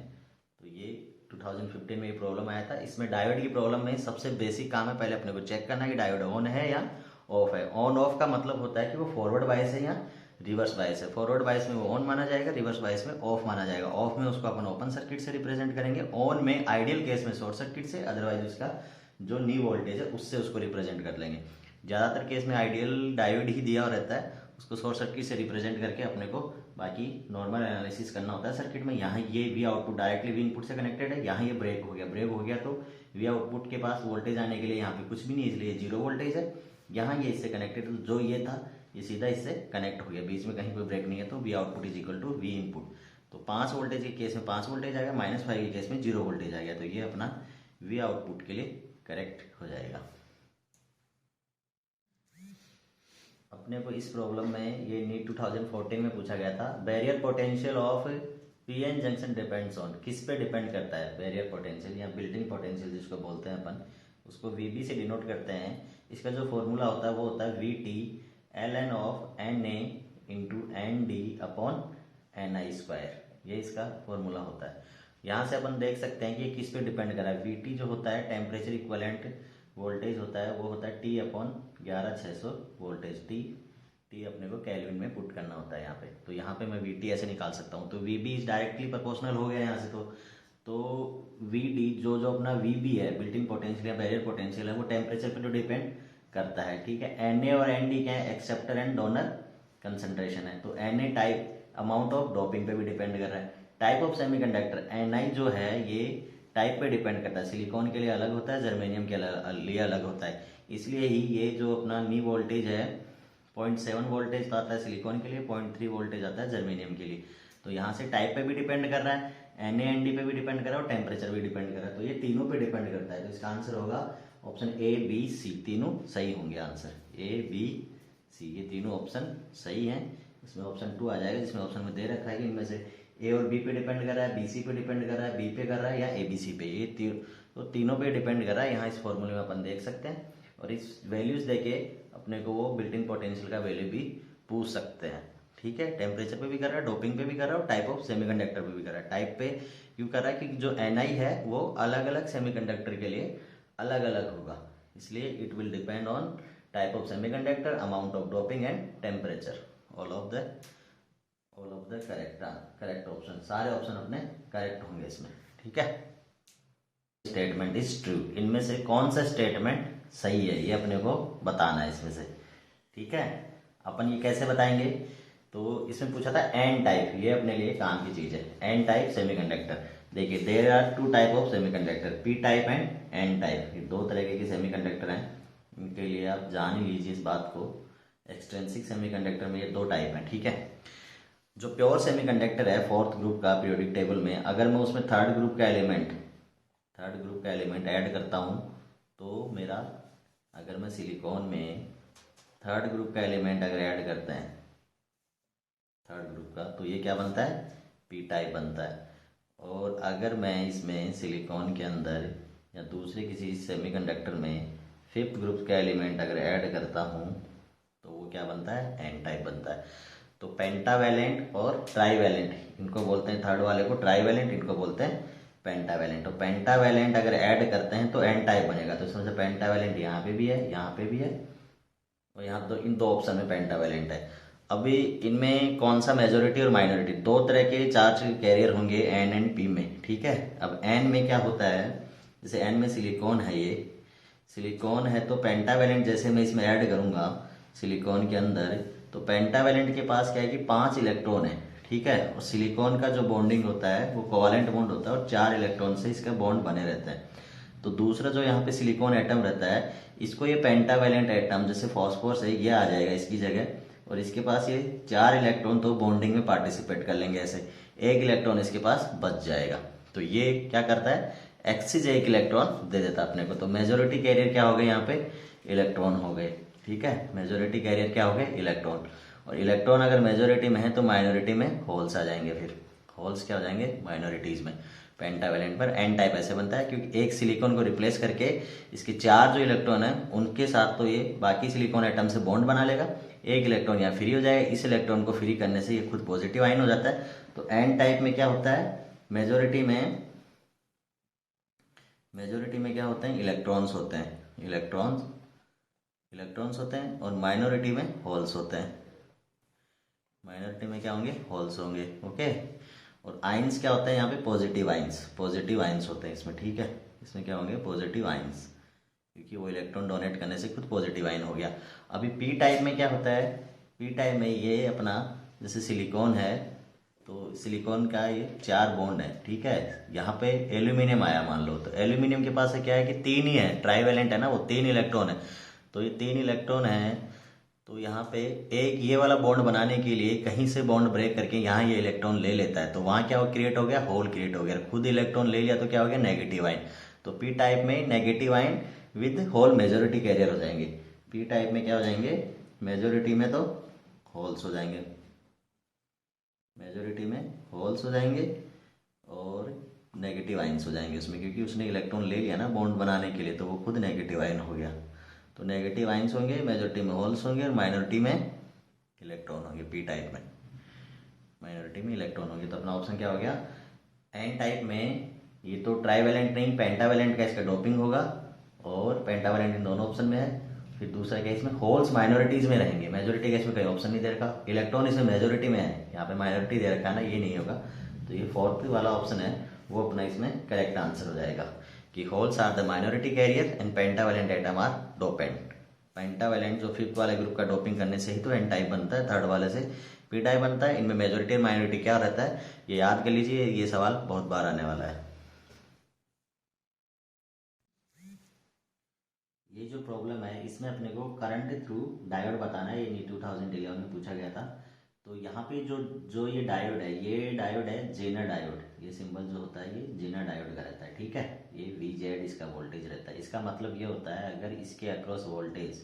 तो ये 2015 में ये प्रॉब्लम आया था। इसमें डायोड की प्रॉब्लम में सबसे बेसिक काम है, पहले अपने को चेक करना है कि डायोड ऑन है या ऑफ है। ऑन ऑफ का मतलब होता है कि वो फॉरवर्ड बायस है या रिवर्स बायस है। फॉरवर्ड बायस में वो ऑन माना जाएगा, रिवर्स बायस में ऑफ माना जाएगा। ऑफ में उसको अपन ओपन सर्किट से रिप्रेजेंट करेंगे, ऑन में आइडियल केस में शॉर्ट सर्किट से, अदरवाइज उसका जो नी वोल्टेज है उससे उसको रिप्रेजेंट कर लेंगे। ज़्यादातर केस में आइडियल डायोड ही दिया रहता है, उसको शॉर्ट सर्किट से रिप्रेजेंट करके अपने को बाकी नॉर्मल एनालिसिस करना होता है सर्किट में। यहाँ ये we output directly we input से कनेक्टेड है, यहाँ ये ब्रेक हो गया, ब्रेक हो गया तो वी आउटपुट के पास वोल्टेज आने के लिए यहाँ पे कुछ भी नहीं, इसलिए 0 वोल्टेज है। यहाँ ये इससे कनेक्टेड, तो जो ये था ये सीधा इससे कनेक्ट हो गया, बीच में कहीं कोई ब्रेक नहीं है, तो V output is equal to V input. तो 5 वोल्टेज के केस में 5 वोल्टेज आएगा, -5 के केस में 0 वोल्टेज आ गया, तो ये अपना वी आउटपुट के लिए करेक्ट हो जाएगा। अपने को इस प्रॉब्लम में ये नीट 2014 में पूछा गया था, barrier potential of PN junction depends on, किस पे डिपेंड करता है बैरियर पोटेंशियल या बिल्ट इन पोटेंशियल जिसको बोलते हैं अपन, उसको वीबी से डिनोट करते हैं। इसका जो फॉर्मूला होता है वो होता है V T L N of N A into N D upon N I square, ये इसका फॉर्मूला होता है। यहाँ से अपन देख सकते हैं कि ये किस पे डिपेंड कर रहा है। वी टी जो होता है टेम्परेचर इक्वलेंट वोल्टेज होता है, वो होता है टी अपॉन 11600 वोल्टेज, टी अपने को केल्विन में पुट करना होता है यहाँ पे। तो यहाँ पे मैं वी टी ऐसे निकाल सकता हूँ, तो V B is directly proportional हो गया यहाँ से। तो वी डी जो जो अपना वी बी है बिल्ट इन पोटेंशियल या बैरियर पोटेंशियल है, वो टेम्परेचर पे जो डिपेंड करता है, ठीक है। एन ए और एन डी क्या है, एक्सेप्टर एंड डोनर कंसंट्रेशन है, तो N A type amount of doping पे भी डिपेंड कर रहा है। Type of semiconductor N I जो है ये टाइप पे डिपेंड करता है, सिलिकॉन के लिए अलग होता है, जर्मेनियम के लिए अलग होता है, इसलिए ही ये जो अपना नी वोल्टेज है 0.7 वोल्टेज आता है सिलिकॉन के लिए, 0.3 वोल्टेज आता है जर्मेनियम के लिए। तो यहाँ से टाइप पे भी डिपेंड कर रहा है, एन ए एन डी पे भी डिपेंड कर रहा है और टेम्परेचर भी डिपेंड कर रहा है, तो ये तीनों पे डिपेंड करता है। तो इसका आंसर होगा ऑप्शन ए बी सी, तीनों सही होंगे आंसर ए बी सी, ये तीनों ऑप्शन सही हैं। इसमें ऑप्शन 2 आ जाएगा जिसमें ऑप्शन में दे रखा है कि इनमें से ए और बी पे डिपेंड कर रहा है, बी सी पे डिपेंड कर रहा है, बी पे कर रहा है या ए बी सी पे, ये तो तीनों पे डिपेंड कर रहा है। यहाँ इस फॉर्मूले में अपन देख सकते हैं और इस वैल्यूज देके अपने को वो बिल्ट इन पोटेंशियल का वैल्यू भी पूछ सकते हैं, ठीक है। टेम्परेचर पे भी कर रहा है, डोपिंग पे भी कर रहा है और टाइप ऑफ सेमीकंडक्टर पे भी कर रहा है। टाइप पे क्यों कर रहा है, क्योंकि जो एन आई है वो अलग अलग सेमीकंडक्टर के लिए अलग अलग होगा, इसलिए it will depend on type of semiconductor, amount of doping and temperature. All of the correct option, सारे ऑप्शन अपने करेक्ट होंगे इसमें, ठीक है। स्टेटमेंट इज ट्रू, इनमें से कौन सा स्टेटमेंट सही है ये अपने को बताना है इसमें से, ठीक है। अपन ये कैसे बताएंगे, तो इसमें पूछा था एन टाइप, ये अपने लिए काम की चीज है। एन टाइप सेमीकंडक्टर, देखिए there are 2 type of semiconductor, P type and N type, ये 2 तरह के सेमीकंडक्टर हैं। इनके लिए आप जान ही लीजिए इस बात को, एक्सट्रिंसिक सेमीकंडक्टर में ये 2 टाइप हैं, ठीक है। जो प्योर सेमीकंडक्टर है 4th ग्रुप का पीरियोडिक टेबल में, अगर मैं उसमें 3rd ग्रुप का एलिमेंट ऐड करता हूँ तो मेरा, अगर मैं सिलिकॉन में 3rd ग्रुप का एलिमेंट अगर ऐड करते हैं 3rd ग्रुप का, तो ये क्या बनता है, पी टाइप बनता है। और अगर मैं इसमें सिलिकॉन के अंदर या दूसरे किसी सेमीकंडक्टर में 5th ग्रुप का एलिमेंट अगर ऐड करता हूँ तो वो क्या बनता है, एन टाइप बनता है। तो पेंटावैलेंट और ट्राईवैलेंट, इनको बोलते हैं 3rd वाले को ट्राईवैलेंट, इनको बोलते हैं पेंटावैलेंट। तो पेंटावैलेंट अगर ऐड करते हैं तो एन टाइप बनेगा, तो इसमें से पेंटावैलेंट यहाँ पे भी है, यहाँ पे भी है और यहाँ तो इन 2 ऑप्शन में पेंटावैलेंट है। अभी इनमें कौन सा मेजोरिटी और माइनॉरिटी, 2 तरह के चार्ज कैरियर होंगे एन एंड पी में, ठीक है। अब एन में क्या होता है, जैसे एन में सिलिकॉन है, ये सिलिकॉन है तो पेंटावैलेंट जैसे मैं इसमें ऐड करूँगा सिलिकॉन के अंदर, तो पेंटावैलेंट के पास क्या है कि 5 इलेक्ट्रॉन है, ठीक है। और सिलिकॉन का जो बॉन्डिंग होता है वो कोवैलेंट बॉन्ड होता है और 4 इलेक्ट्रॉन से इसका बॉन्ड बने रहते हैं। तो दूसरा जो यहाँ पे सिलिकॉन एटम रहता है, इसको ये पेंटावैलेंट एटम, जैसे फॉस्फोरस है ये आ जाएगा इसकी जगह, और इसके पास ये 4 इलेक्ट्रॉन तो बॉन्डिंग में पार्टिसिपेट कर लेंगे, ऐसे 1 इलेक्ट्रॉन इसके पास बच जाएगा। तो ये क्या करता है, एक्सिस 1 इलेक्ट्रॉन दे देता अपने को। तो मेजोरिटी कैरियर क्या हो गए, यहाँ पे इलेक्ट्रॉन हो गए, ठीक है। मेजोरिटी कैरियर क्या हो गए, इलेक्ट्रॉन। और इलेक्ट्रॉन अगर मेजोरिटी में है तो माइनॉरिटी में होल्स आ जाएंगे, फिर होल्स क्या हो जाएंगे, माइनॉरिटीज में। पेंटावैलेंट पर एन टाइप ऐसे बनता है क्योंकि एक सिलिकॉन को रिप्लेस करके इसके 4 जो इलेक्ट्रॉन है उनके साथ तो ये बाकी सिलिकॉन एटम से बॉन्ड बना लेगा, 1 इलेक्ट्रॉन यहाँ फ्री हो जाएगा, इस इलेक्ट्रॉन को फ्री करने से ये खुद पॉजिटिव आयन हो जाता है। तो एन टाइप में क्या होता है, मेजोरिटी में क्या होते हैं, इलेक्ट्रॉन्स होते हैं, इलेक्ट्रॉन्स होते हैं, और माइनॉरिटी में होल्स होते हैं। माइनॉरिटी में क्या होंगे, होल्स होंगे, ओके। और आइंस क्या होता है यहाँ पे, पॉजिटिव आइंस होते हैं इसमें, ठीक है। इसमें क्या होंगे, पॉजिटिव आइंस, क्योंकि वो इलेक्ट्रॉन डोनेट करने से खुद पॉजिटिव आइन हो गया। अभी पी टाइप में क्या होता है, पी टाइप में ये अपना जैसे सिलिकॉन है, तो सिलिकॉन का ये 4 बॉन्ड है, ठीक है। यहाँ पे एल्यूमिनियम आया मान लो, तो एल्यूमिनियम के पास है क्या है कि 3 ही है, ट्राईवेलेंट है ना, वो 3 इलेक्ट्रॉन है। तो ये 3 इलेक्ट्रॉन है, तो यहाँ पे एक ये वाला बॉन्ड बनाने के लिए कहीं से बॉन्ड ब्रेक करके यहाँ ये इलेक्ट्रॉन ले लेता है, तो वहाँ क्या क्रिएट हो गया, होल क्रिएट हो गया। खुद इलेक्ट्रॉन ले लिया तो क्या हो गया, नेगेटिव आयन। तो पी टाइप में negative ion with hole majority carrier हो जाएंगे। पी टाइप में क्या हो जाएंगे, मेजोरिटी में तो होल्स हो जाएंगे, मेजोरिटी में होल्स हो जाएंगे और नेगेटिव आयन्स हो जाएंगे उसमें, क्योंकि उसने इलेक्ट्रॉन ले लिया ना बॉन्ड बनाने के लिए, तो वो खुद नेगेटिव आयन हो गया। तो नेगेटिव आयन्स होंगे, मेजोरिटी में होल्स होंगे और माइनॉरिटी में इलेक्ट्रॉन होंगे। पी टाइप में माइनॉरिटी में इलेक्ट्रॉन होंगे। तो अपना ऑप्शन क्या हो गया, एन टाइप में ये तो ट्राईवेलेंट नहीं पेंटावेलेंट का इसका डोपिंग होगा, और पेंटावेलेंट इन दोनों ऑप्शन में है। फिर दूसरा केस में होल्स माइनॉरिटीज में रहेंगे, मेजोरिटी केस में कोई ऑप्शन नहीं दे रखा, इलेक्ट्रॉन इसमें मेजोरिटी में है, यहाँ पे माइनॉरिटी दे रखा है ना, ये नहीं होगा। तो ये फोर्थ वाला ऑप्शन है वो अपना इसमें करेक्ट आंसर हो जाएगा कि holes are the minority carrier and pentavalent atom are dopant. Pentavalent जो फिफ्थ वाले ग्रुप का डोपिंग करने से ही तो एन टाइप बनता है, थर्ड वाले से पी टाइप बनता है। इनमें मेजोरिटी और माइनॉरिटी क्या रहता है, ये याद कर लीजिए, ये सवाल बहुत बार आने वाला है। ये जो प्रॉब्लम है इसमें अपने को करंट थ्रू डायोड बताना है, ये 2011 में पूछा गया था। तो यहाँ पे जो जो ये डायोड है, ये डायोड है जेनर डायोड, ये सिंबल जो होता है ये जेनर डायोड का रहता है, ठीक है। ये वी जेड इसका वोल्टेज रहता है। इसका मतलब ये होता है अगर इसके अक्रॉस वोल्टेज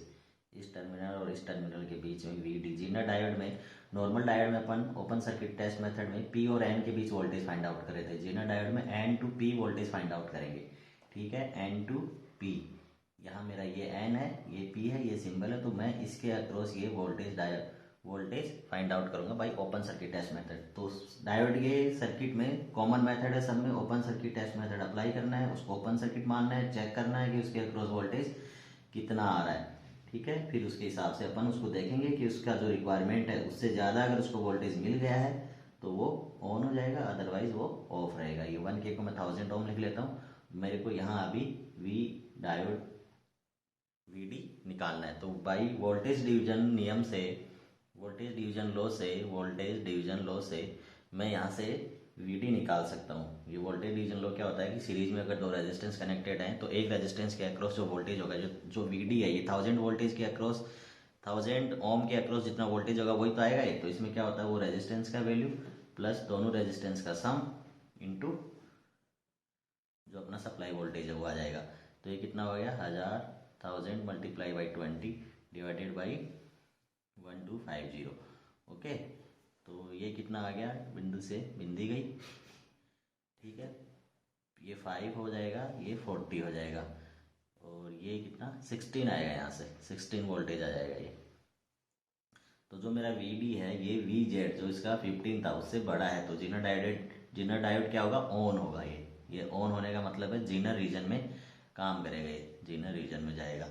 इस टर्मिनल और इस टर्मिनल के बीच में वी डी, जेनर डायोड में, नॉर्मल डायोड में अपन ओपन सर्किट टेस्ट मेथड में पी और एन के बीच वोल्टेज फाइंड आउट कर रहे थे, जेनर डायोड में N to P voltage find out करेंगे, ठीक है, एन टू पी। यहाँ मेरा ये एन है, ये पी है, ये सिंबल है, तो मैं इसके अक्रॉस ये वोल्टेज फाइंड आउट करूंगा by open circuit test method. तो डायोड के सर्किट में कॉमन मेथड है सब में, open circuit test method apply करना है, उसको ओपन सर्किट मानना है, चेक करना है कि उसके अक्रॉस वोल्टेज कितना आ रहा है, ठीक है। फिर उसके हिसाब से अपन उसको देखेंगे कि उसका जो रिक्वायरमेंट है उससे ज़्यादा अगर उसको वोल्टेज मिल गया है तो वो ऑन हो जाएगा, अदरवाइज वो ऑफ रहेगा। ये 1K को मैं 1000 ओम लिख लेता हूँ। मेरे को यहाँ अभी वी डायोड वीडी निकालना है, तो बाई वोल्टेज डिवीजन नियम से, वोल्टेज डिवीजन लॉ से मैं यहाँ से वीडी निकाल सकता हूँ। ये वोल्टेज डिवीजन लॉ क्या होता है कि सीरीज में अगर दो रेजिस्टेंस कनेक्टेड हैं तो एक रेजिस्टेंस के अक्रॉस जो वोल्टेज होगा, जो जो वीडी है, ये 1000 वोल्टेज के अक्रॉस, 1000 ओम के अक्रॉस जितना वोल्टेज होगा वही तो आएगा। ये तो इसमें क्या होता है, वो रेजिस्टेंस का वैल्यू प्लस दोनों रेजिस्टेंस का सम इंटू जो अपना सप्लाई वोल्टेज है वो आ जाएगा। तो ये कितना हो गया, 1000 multiply by 20 divided by 1250। Okay, तो ये कितना आ गया, बिंदु से बिंदी गई, ठीक है। ये 5 हो जाएगा, ये 40 हो जाएगा, और ये कितना 16 आएगा, यहाँ से 16 वोल्टेज आ जाएगा ये। तो जो मेरा वी डी है, ये वी जेड जो इसका 15 था उससे बड़ा है, तो जिनर डायोड क्या होगा, ऑन होगा। ये ऑन होने का मतलब है जिनर रीजन में काम करेगा, ये जिनर रीजन में जाएगा।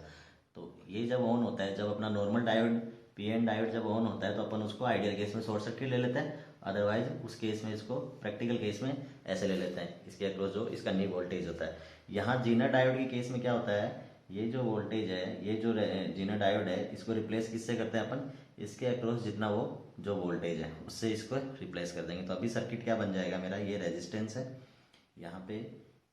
तो ये जब ऑन होता है, जब अपना normal diode P N diode जब ऑन होता है तो अपन उसको आइडियल केस में शॉर्ट सर्किट ले लेते हैं, अदरवाइज उस केस में इसको प्रैक्टिकल केस में ऐसे ले लेते हैं, इसके अक्रॉस जो इसका नी वोल्टेज होता है। यहाँ जीनर डायोड के केस में क्या होता है, ये जो वोल्टेज है, ये जो जीनर डायोड है, इसको रिप्लेस किससे करते हैं अपन, इसके अक्रॉस जितना वो जो वोल्टेज है उससे इसको रिप्लेस कर देंगे। तो अभी सर्किट क्या बन जाएगा मेरा, ये रेजिस्टेंस है, यहाँ पे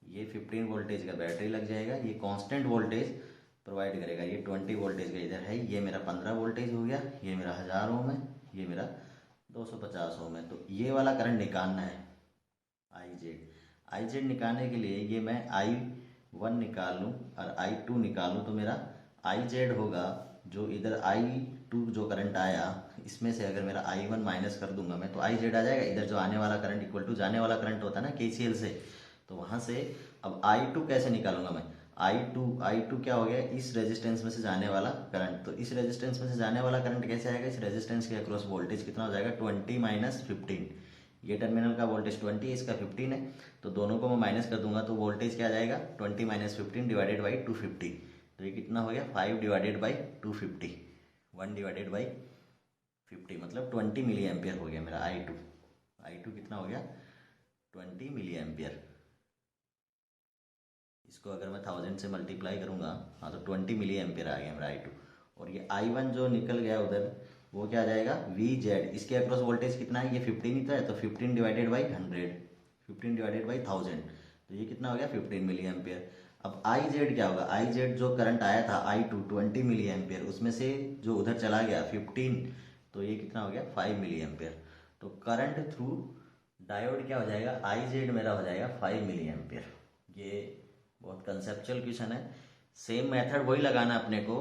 ये 15 वोल्टेज का बैटरी लग जाएगा, ये कांस्टेंट वोल्टेज प्रोवाइड करेगा, ये 20 वोल्टेज का इधर है, ये मेरा 15 वोल्टेज हो गया, ये मेरा 1000 ओम है, ये मेरा 250 ओम है। तो ये वाला करंट निकालना है, आई जेड निकालने के लिए ये मैं I1 निकाल लूँ और I2 निकालूँ, तो मेरा आई जेड होगा जो इधर I2 जो करंट आया इसमें से अगर मेरा I1 माइनस कर दूंगा मैं, तो आई जेड आ जाएगा। इधर जो आने वाला करंट इक्वल टू जाने वाला करंट होता है ना KCL से, तो वहाँ से अब I2 कैसे निकालूंगा मैं, आई टू क्या हो गया, इस रेजिस्टेंस में से जाने वाला करंट। तो इस रेजिस्टेंस में से जाने वाला करंट कैसे आएगा, इस रेजिस्टेंस के अक्रॉस वोल्टेज कितना हो जाएगा, 20 माइनस 15। ये टर्मिनल का वोल्टेज 20, इसका 15 है, तो दोनों को मैं माइनस कर दूंगा तो वोल्टेज क्या आ जाएगा, 20 माइनस 15 डिवाइडेड बाई 250। तो ये कितना हो गया, 5 डिवाइडेड बाई 250, 1 डिवाइडेड बाई 50, मतलब 20 मिली एम्पियर हो गया मेरा आई टू कितना हो गया, 20 मिली एम्पियर। इसको अगर मैं 1000 से मल्टीप्लाई करूंगा, हाँ, तो 20 मिली एम्पियर आ गया मेरा I2। और ये I1 जो निकल गया उधर, वो क्या आ जाएगा वी जेड, इसके अक्रॉस वोल्टेज कितना है, ये 15 ही तो है, तो 15 डिवाइडेड बाई 100, 15 डिवाइडेड बाई 1000, तो ये कितना हो गया 15 मिली एम्पियर। अब आई जेड क्या होगा, आई जेड जो करंट आया था I2 20 मिली एम्पियर, उसमें से जो उधर चला गया 15, तो ये कितना हो गया 5 मिली एम्पियर। तो करंट थ्रू डायोड क्या हो जाएगा, आई जेड मेरा हो जाएगा 5 मिली एम्पियर। ये बहुत कंसेप्चुअल क्वेश्चन है। सेम मेथड वही लगाना अपने को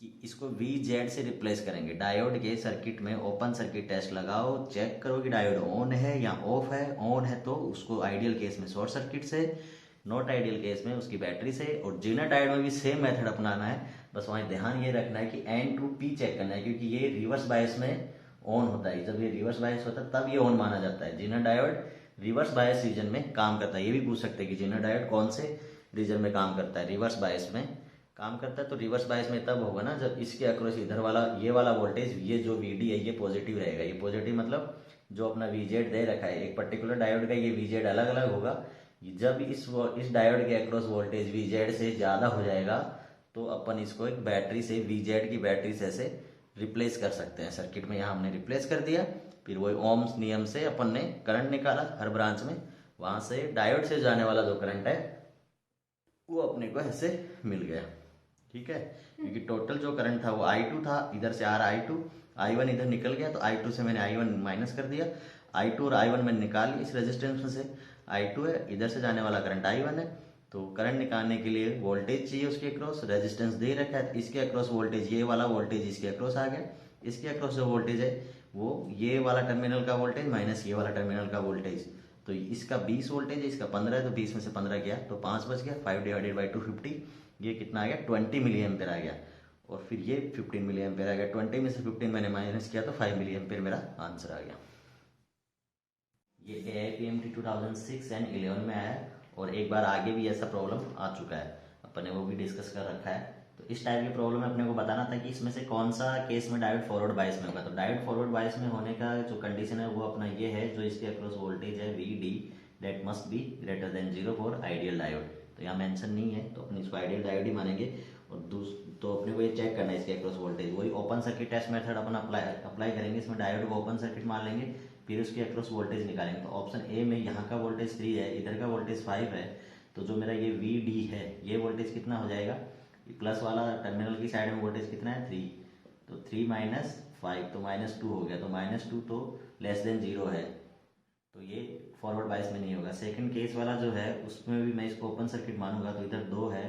कि इसको वी जेड से रिप्लेस करेंगे। डायोड के सर्किट में ओपन सर्किट टेस्ट लगाओ, चेक करो कि डायोड ऑन है या ऑफ है। ऑन है तो उसको आइडियल केस में शॉर्ट सर्किट से, नॉट आइडियल केस में उसकी बैटरी से। और जीनर डायोड में भी सेम मेथड अपनाना है, बस वहाँ ध्यान ये रखना है कि एन टू पी चेक करना है, क्योंकि ये रिवर्स बायस में ऑन होता है। जब ये रिवर्स बायस होता है तब ये ऑन माना जाता है। Zener diode reverse bias region में काम करता है। ये भी पूछ सकते हैं कि जीनर डायोड कौन से रीजन में काम करता है, रिवर्स बायस में काम करता है। तो रिवर्स बायस में तब होगा ना जब इसके अक्रॉस इधर वाला ये वाला वोल्टेज, ये जो वीडी है ये पॉजिटिव रहेगा। ये पॉजिटिव मतलब जो अपना वीजेड दे रखा है, एक पर्टिकुलर डायोड का ये वीजेड अलग अलग होगा। जब इस डायोड के अक्रॉस वोल्टेज वीजेड से ज़्यादा हो जाएगा तो अपन इसको एक बैटरी से, वीजेड की बैटरी से ऐसे रिप्लेस कर सकते हैं। सर्किट में यहाँ हमने रिप्लेस कर दिया, फिर वही ओम्स नियम से अपन ने करंट निकाला हर ब्रांच में, वहाँ से डायोड से जाने वाला जो करंट है वो अपने को ऐसे मिल गया। ठीक है, क्योंकि टोटल जो करंट था वो I2 था, इधर से आ रहा I2, I1 इधर निकल गया तो I2 से मैंने I1 माइनस कर दिया, I2 और I1 मैंने निकाल लिया इस रेजिस्टेंस में से। I2 है, इधर से जाने वाला करंट I1 है। तो करंट निकालने के लिए वोल्टेज चाहिए उसके अक्रॉस, रेजिस्टेंस दे रखा है, इसके अक्रॉस वोल्टेज, ये वाला वोल्टेज इसके अक्रॉस आ गया। इसके अक्रॉस जो वोल्टेज है वो ये वाला टर्मिनल का वोल्टेज माइनस ये वाला टर्मिनल का वोल्टेज। तो इसका 20 वोल्टेज है, इसका 15 है, तो 20 में से 15 गया तो 5 बच गया। 5 डिवाइडेड बाई 250, ये कितना आ गया 20 मिली एम्पेयर आ गया। और फिर ये 15 मिली एम्पेयर आ गया। 20 में से 15 मैंने माइनस किया तो 5 मिली एम्पेयर मेरा आंसर आ गया। ये AIPMT 2006 एंड 11 में आया है, और एक बार आगे भी ऐसा प्रॉब्लम आ चुका है, अपन ने वो भी डिस्कस कर रखा है। तो इस टाइप की प्रॉब्लम में अपने को बताना था कि इसमें से कौन सा केस में डायोड फॉरवर्ड बायस में होगा। तो डायोड फॉरवर्ड बायस में होने का जो कंडीशन है वो अपना ये है, जो इसके अक्रॉस वोल्टेज है VD that must be greater than 0 for ideal diode. तो यहाँ मेंशन नहीं है तो अपने इसको आइडियल डायोड ही मानेंगे। और तो अपने को ये चेक करना है इसके अक्रॉस वोल्टेज, वही ओपन सर्किट टेस्ट मेथड अपन अप्लाई करेंगे। इसमें डायोड को ओपन सर्किट मान लेंगे, फिर उसके अक्रॉस वोल्टेज निकालेंगे। तो ऑप्शन ए में यहाँ का वोल्टेज 3 है, इधर का वोल्टेज 5 है, तो जो मेरा ये VD है ये वोल्टेज कितना हो जाएगा, प्लस वाला टर्मिनल की साइड में वोल्टेज कितना है 3, तो 3 माइनस 5 तो -2 हो गया। तो -2 तो लेस देन 0 है, तो ये फॉरवर्ड बायस में नहीं होगा। सेकंड केस वाला जो है उसमें भी मैं इसको ओपन सर्किट मानूंगा। तो इधर 2 है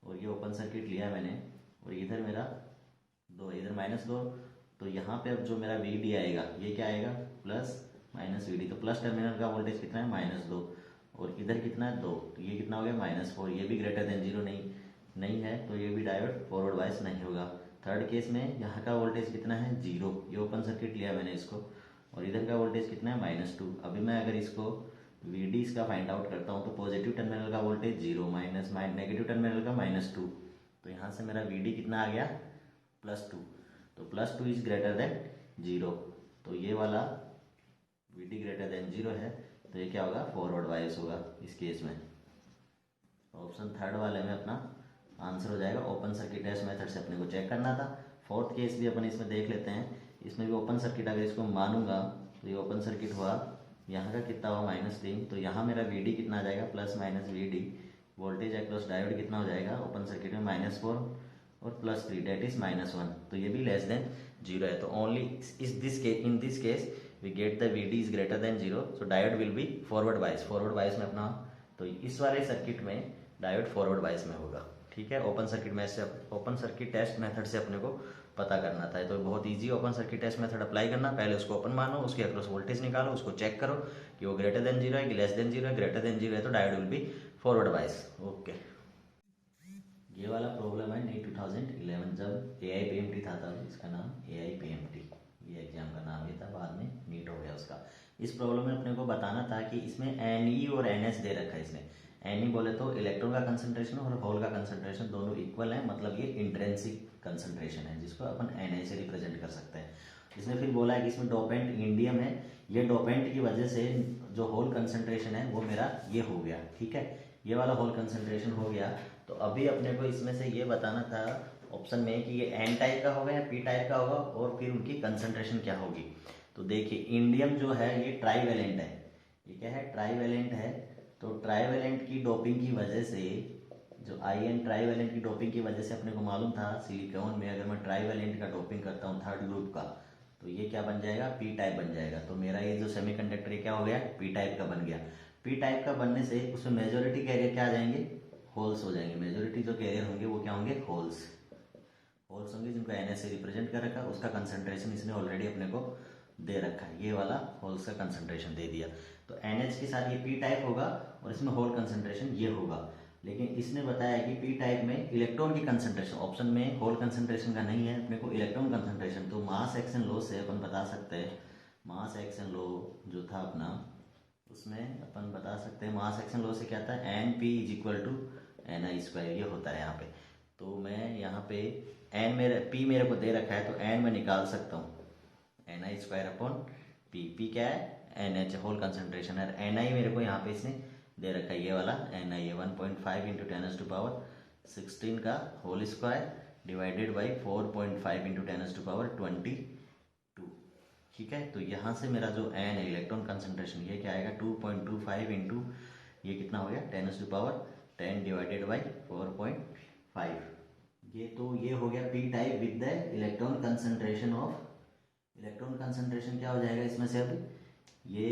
और ये ओपन सर्किट लिया मैंने, और इधर मेरा 2 इधर -2, तो यहाँ पे अब जो मेरा VD आएगा ये क्या आएगा प्लस माइनस VD। तो प्लस टर्मिनल का वोल्टेज कितना है -2, और इधर कितना है 2, तो ये कितना हो गया -4। ये भी ग्रेटर देन 0 नहीं है, तो ये भी डायोड फॉरवर्ड बायस नहीं होगा। थर्ड केस में यहाँ का वोल्टेज कितना है 0, ये ओपन सर्किट लिया मैंने इसको, और इधर का वोल्टेज कितना है -2। अभी मैं अगर इसको VD इसका फाइंड आउट करता हूँ तो पॉजिटिव टर्मिनल का वोल्टेज 0 माइनस नेगेटिव टर्मिनल का -2, तो यहाँ से मेरा VD कितना आ गया +2। तो +2 इज ग्रेटर देन 0, तो ये वाला VD ग्रेटर देन 0 है, तो ये क्या होगा फॉरवर्ड बायस होगा इस केस में। ऑप्शन थर्ड वाले में अपना आंसर हो जाएगा। ओपन सर्किट टेस्ट मेथड से अपने को चेक करना था। फोर्थ केस भी अपन इसमें देख लेते हैं। इसमें भी ओपन सर्किट अगर इसको मानूंगा तो ये ओपन सर्किट हुआ, यहाँ का कितना हुआ -3, तो यहाँ मेरा VD कितना आ जाएगा plus minus VD। Voltage across diode कितना हो जाएगा ओपन सर्किट में -4 और +3 डेट इज -1, तो ये भी लेस देन 0 है। तो only in this case we get the VD is greater than 0, so diode will be forward bias में अपना। तो इस वाले सर्किट में डायोड फॉरवर्ड बायस में होगा। ठीक है, ओपन सर्किट टेस्ट मेथड से अपने को पता करना था। तो बहुत easy open circuit test method apply करना। पहले उसको ओपन मानो, उसके अक्रॉस वोल्टेज निकालो, उसको चेक करो कि वो ग्रेटर देन 0 है कि लेस देन 0 है। ग्रेटर देन 0 है तो diode will be forward bias. Okay, ये वाला प्रॉब्लम है नहीं 2011 जब AIPMT था तब इसका नाम AIPMT, ये एग्जाम का नाम ये था, बाद में नीट हो गया उसका। इस प्रॉब्लम में अपने को बताना था कि इसमें Ne और NS दे रखा है। इसमें Ne बोले तो इलेक्ट्रॉन का कंसंट्रेशन और होल का कंसंट्रेशन दोनों इक्वल है, मतलब ये इंट्रिंसिक कंसंट्रेशन है जिसको अपन Na से रिप्रेजेंट कर सकते हैं। इसमें फिर बोला है कि इसमें डोपेंट इंडियम है, ये डोपेंट की वजह से जो होल कंसंट्रेशन है वो मेरा ये हो गया। ठीक है, ये वाला होल कंसंट्रेशन हो गया। तो अभी अपने को इसमें से ये बताना था ऑप्शन में कि ये एन टाइप का होगा या पी टाइप का होगा और फिर उनकी कंसंट्रेशन क्या होगी। तो देखिए इंडियम जो है ये ट्राईवेलेंट है, ये क्या है, ट्राईवेलेंट है। तो ट्राईवेलेंट की डोपिंग की वजह से, जो आईएन ट्राईवेलेंट की डोपिंग की वजह से अपने को मालूम था सिलिकॉन में अगर मैं ट्राईवेलेंट का डोपिंग करता हूँ थर्ड ग्रुप का, तो ये क्या बन जाएगा, पी टाइप बन जाएगा। तो मेरा ये जो सेमीकंडक्टर क्या हो गया, पी टाइप का बन गया। पी टाइप का बनने से उसमें मेजोरिटी कैरियर क्या आ जाएंगे, होल्स हो जाएंगे। मेजोरिटी जो कैरियर होंगे वो क्या होंगे, होल्स होंगे, जिनको एन से रिप्रेजेंट कर रखा है। उसका कंसंट्रेशन इसने ऑलरेडी अपने को दे रखा है, ये वाला होल्स का कंसंट्रेशन दे दिया। तो NH के साथ ये पी टाइप होगा और इसमें होल कंसंट्रेशन ये होगा। लेकिन इसने बताया कि पी टाइप में इलेक्ट्रॉन की कंसंट्रेशन, ऑप्शन में होल कंसंट्रेशन का नहीं है, अपने को इलेक्ट्रॉन कंसंट्रेशन। तो मास एक्शन लॉ से अपन बता सकते हैं, मास एक्शन लॉ जो था अपना, उसमें अपन बता सकते हैं मास एक्शन लॉ से क्या था, NP = NI², ये होता है यहाँ पे। तो मैं यहाँ पे P मेरे को दे रखा है तो N मैं निकाल सकता हूँ, NI²/P। P क्या है, NH होल कंसंट्रेशन है। NI मेरे को यहाँ पे इसने दे रखा है, ये वाला NI है 1.5 × 10⁻16 का होल स्क्वायर डिवाइडेड बाई 4.5 × 10⁻22। ठीक है, तो यहाँ से मेरा जो N है इलेक्ट्रॉन कंसंट्रेशन, ये क्या आएगा 2.25 इंटू ये कितना हो गया 10⁻10 डिवाइडेड बाई 4.5। ये तो ये हो गया P type with the electron concentration of, electron concentration क्या हो जाएगा इसमें से, अब ये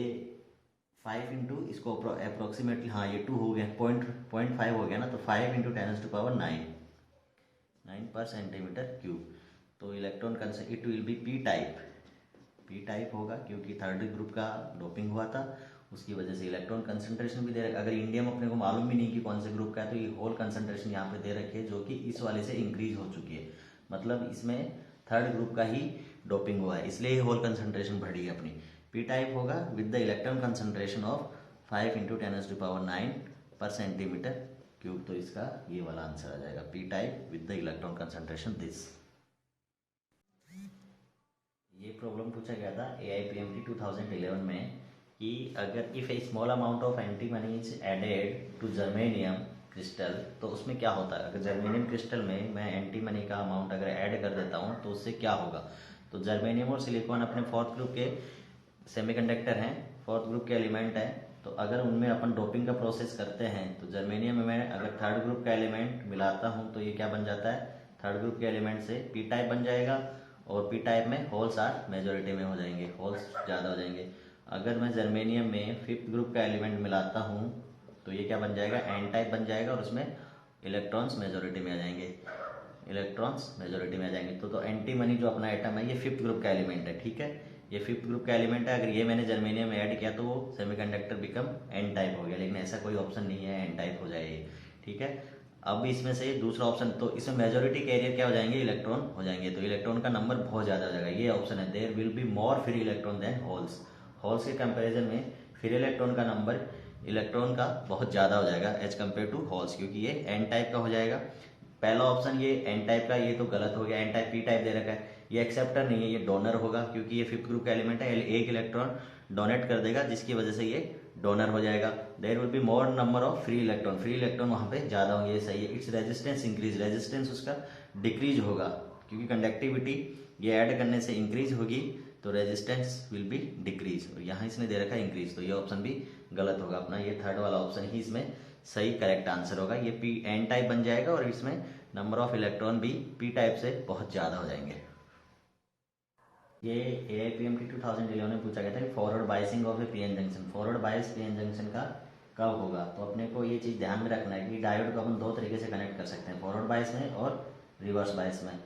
5 इंटू इसको अप्रोक्सीमेटली, हाँ ये 2 हो गया, 0.5 हो गया ना, तो 5 × 10⁻9 पर cm³। तो electron concentration it will B P type होगा, क्योंकि थर्ड ग्रुप का डोपिंग हुआ था उसकी वजह से इलेक्ट्रॉन कंसंट्रेशन भी दे रखा। अगर इंडियम अपने को मालूम भी नहीं कि कौन से ग्रुप का है, तो ये होल कंसंट्रेशन यहाँ पे दे रखी है, जो कि इस वाले से इंक्रीज हो चुकी है। मतलब इसमें थर्ड ग्रुप का ही डोपिंग हुआ है, इसलिए होल कंसंट्रेशन बढ़ी है अपनी। पी टाइप होगा with the electron concentration of 5 × 10⁻9 पर cm³। तो इसका ये वाला आंसर आ जाएगा, P type with the electron concentration this. ये प्रॉब्लम पूछा गया था AIPMT 2011 में कि अगर if a small amount of antimony is added to germanium crystal, तो उसमें क्या होता है। अगर जर्मेनियम क्रिस्टल में मैं एंटीमनी का अमाउंट अगर ऐड कर देता हूँ तो उससे क्या होगा। तो जर्मेनियम और सिलिकॉन अपने फोर्थ ग्रुप के सेमीकंडक्टर हैं, फोर्थ ग्रुप के एलिमेंट हैं। तो अगर उनमें अपन डोपिंग का प्रोसेस करते हैं तो जर्मेनियम में मैं अगर थर्ड ग्रुप का एलिमेंट मिलाता हूँ तो ये क्या बन जाता है, थर्ड ग्रुप के एलिमेंट से पी टाइप बन जाएगा। और पी टाइप में होल्स आर मेजोरिटी में हो जाएंगे, होल्स ज़्यादा हो जाएंगे। अगर मैं जर्मेनियम में फिफ्थ ग्रुप का एलिमेंट मिलाता हूँ तो ये क्या बन जाएगा, एन टाइप बन जाएगा और उसमें इलेक्ट्रॉन्स मेजोरिटी में आ जाएंगे, इलेक्ट्रॉन्स मेजोरिटी में आ जाएंगे। तो एंटीमनी जो अपना एटम है ये फिफ्थ ग्रुप का एलिमेंट है, ठीक है, ये फिफ्थ ग्रुप का एलिमेंट है। अगर ये मैंने जर्मेनियम में ऐड किया तो वो सेमीकंडक्टर बिकम एन टाइप हो गया, लेकिन ऐसा कोई ऑप्शन नहीं है, एन टाइप हो जाए ये, ठीक है। अब इसमें से दूसरा ऑप्शन, तो इसमें मेजोरिटी कैरियर क्या हो जाएंगे, इलेक्ट्रॉन हो जाएंगे। तो इलेक्ट्रॉन का नंबर बहुत ज़्यादा हो जाएगा, ये ऑप्शन है, there will be more free electron then holes. Holes के कंपैरिजन में फ्री इलेक्ट्रॉन का नंबर इलेक्ट्रॉन का बहुत ज़्यादा हो जाएगा एज कम्पेयर टू होल्स, क्योंकि ये एन टाइप का हो जाएगा। पहला ऑप्शन ये एन टाइप का, ये तो गलत हो गया, एन टाइप पी टाइप दे रखा है, ये एक्सेप्टर नहीं है, ये डोनर होगा, क्योंकि ये फिफ्थ ग्रुप का एलिमेंट है, एक इलेक्ट्रॉन डोनेट कर देगा जिसकी वजह से ये डोनर हो जाएगा। There will be more number of free electron वहाँ पे ज़्यादा होंगे, ये सही है। इट्स रेजिस्टेंस इंक्रीज, रेजिस्टेंस उसका डिक्रीज होगा, क्योंकि कंडक्टिविटी ये ऐड करने से इंक्रीज होगी तो रेजिस्टेंस विल बी डिक्रीज, और यहाँ इसने दे रखा है इंक्रीज, तो ये ऑप्शन भी गलत होगा अपना, ये थर्ड वाला ऑप्शन ही इसमें सही करेक्ट आंसर होगा। ये पी एन टाइप बन जाएगा और इसमें नंबर ऑफ इलेक्ट्रॉन भी पी टाइप से बहुत ज़्यादा हो जाएंगे। ये AIPMT 2011 में पूछा गया था कि forward biasing of A PN junction, forward bias PN junction का कब होगा। तो अपने को ये चीज़ ध्यान में रखना है कि डायोड को अपन दो तरीके से कनेक्ट कर सकते हैं, फॉरवर्ड बायस में और रिवर्स बायस में।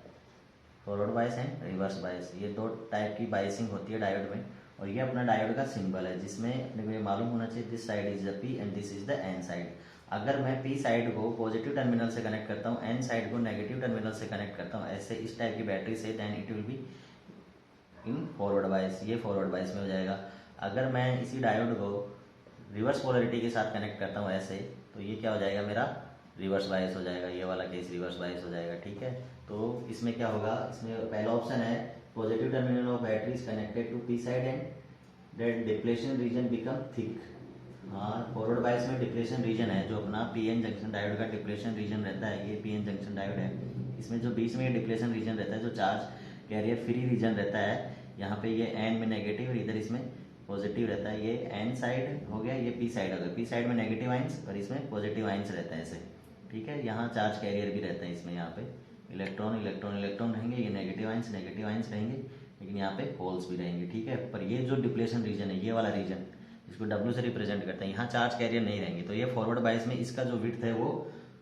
फॉरवर्ड बायस एंड रिवर्स बायस, ये दो टाइप की बायसिंग होती है डायोड में। और ये अपना डायोड का सिंबल है, जिसमें अपने को ये मालूम होना चाहिए this side is the P and this is the N side. अगर मैं P साइड को पॉजिटिव टर्मिनल से कनेक्ट करता हूँ, N साइड को नेगेटिव टर्मिनल से कनेक्ट करता हूँ, ऐसे इस टाइप की बैटरी से, then it will be in forward bias, ये फॉरवर्ड बायस में हो जाएगा। अगर मैं इसी डायोड को रिवर्स पोलरिटी के साथ कनेक्ट करता हूँ ऐसे, तो ये क्या हो जाएगा, मेरा रिवर्स बायस हो जाएगा, ये वाला केस रिवर्स बायस हो जाएगा, ठीक है। तो इसमें क्या होगा, इसमें पहला ऑप्शन है positive terminal of battery is connected to P side and that depletion region become thick. हाँ, फॉरवर्ड बायस में डिप्लेशन रीजन है, जो अपना PN जंक्शन डायोड का डिप्लेशन रीजन रहता है, ये PN जंक्शन डायोड है, इसमें जो बीच में ये डिप्लेशन रीजन रहता है, जो चार्ज कैरियर फ्री रीजन रहता है, यहाँ पे ये एन में नेगेटिव और इधर इसमें पॉजिटिव रहता है। ये एन साइड हो गया, ये पी साइड हो गया। पी साइड में नेगेटिव आइंस और इसमें पॉजिटिव आइंस रहता है ऐसे, ठीक है। यहाँ चार्ज कैरियर भी रहता है इसमें, यहाँ पे इलेक्ट्रॉन इलेक्ट्रॉन इलेक्ट्रॉन रहेंगे, ये नेगेटिव आइंस रहेंगे, लेकिन यहाँ पे होल्स भी रहेंगे, ठीक है। पर ये जो डिप्लेशन रीजन है, ये वाला रीजन, इसको डब्ल्यू से रिप्रेजेंट करते हैं, यहाँ चार्ज कैरियर नहीं रहेंगे, तो ये फॉरवर्ड बायस में इसका जो विड्थ है वो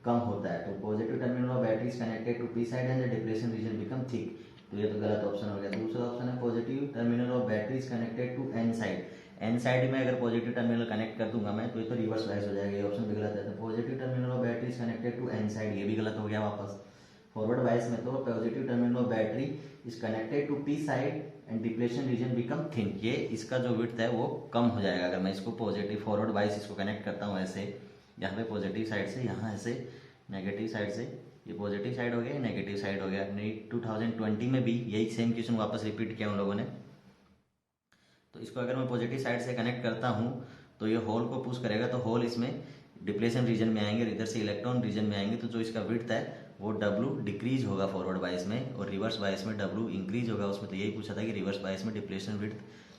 कम होता है। तो positive terminal of battery is connected to P side and the depletion region become thick. तो ये तो गलत ऑप्शन हो गया। दूसरा ऑप्शन है positive terminal of battery is connected to N side. N side में अगर पॉजिटिव टर्मिनल कनेक्ट कर दूंगा मैं, तो ये तो रिवर्स बायस हो जाएगा, ये ऑप्शन भी गलत है। तो positive terminal of battery is connected to N side, ये भी गलत हो गया वापस। फॉरवर्ड बायस में तो positive terminal of battery is connected to P side and depletion region become thin. ये इसका जो विड्थ है वो कम हो जाएगा अगर मैं इसको पॉजिटिव फॉरवर्ड बायस इसको कनेक्ट करता हूँ ऐसे, यहाँ पे पॉजिटिव साइड से, यहाँ ऐसे नेगेटिव साइड से, ये पॉजिटिव साइड हो गया, नेगेटिव साइड हो गया। 2020 में भी यही सेम क्वेश्चन वापस रिपीट किया उन लोगों ने। तो इसको अगर मैं पॉजिटिव साइड से कनेक्ट करता हूँ तो ये होल को पुश करेगा, तो होल इसमें डिप्लेशन रीजन में आएंगे और इधर से इलेक्ट्रॉन रीजन में आएंगे, तो जो इसका विड्थ है वो W डिक्रीज होगा फॉरवर्ड बायस में, और रिवर्स बायस में W इंक्रीज होगा। उसमें तो यही पूछा था कि रिवर्स बायस में डिप्लेशन विड्थ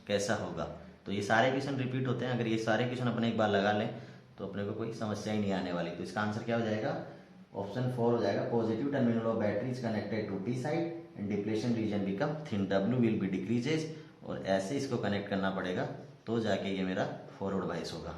कैसा होगा। तो ये सारे क्वेश्चन रिपीट होते हैं, अगर ये सारे क्वेश्चन अपने एक बार लगा लें तो अपने को कोई समस्या ही नहीं आने वाली। तो इसका आंसर क्या हो जाएगा, ऑप्शन 4 हो जाएगा। Positive terminal of battery is connected to P side and depletion region become thin, W will be decreases, और ऐसे इसको कनेक्ट करना पड़ेगा तो जाके ये मेरा फॉरवर्ड बायस होगा।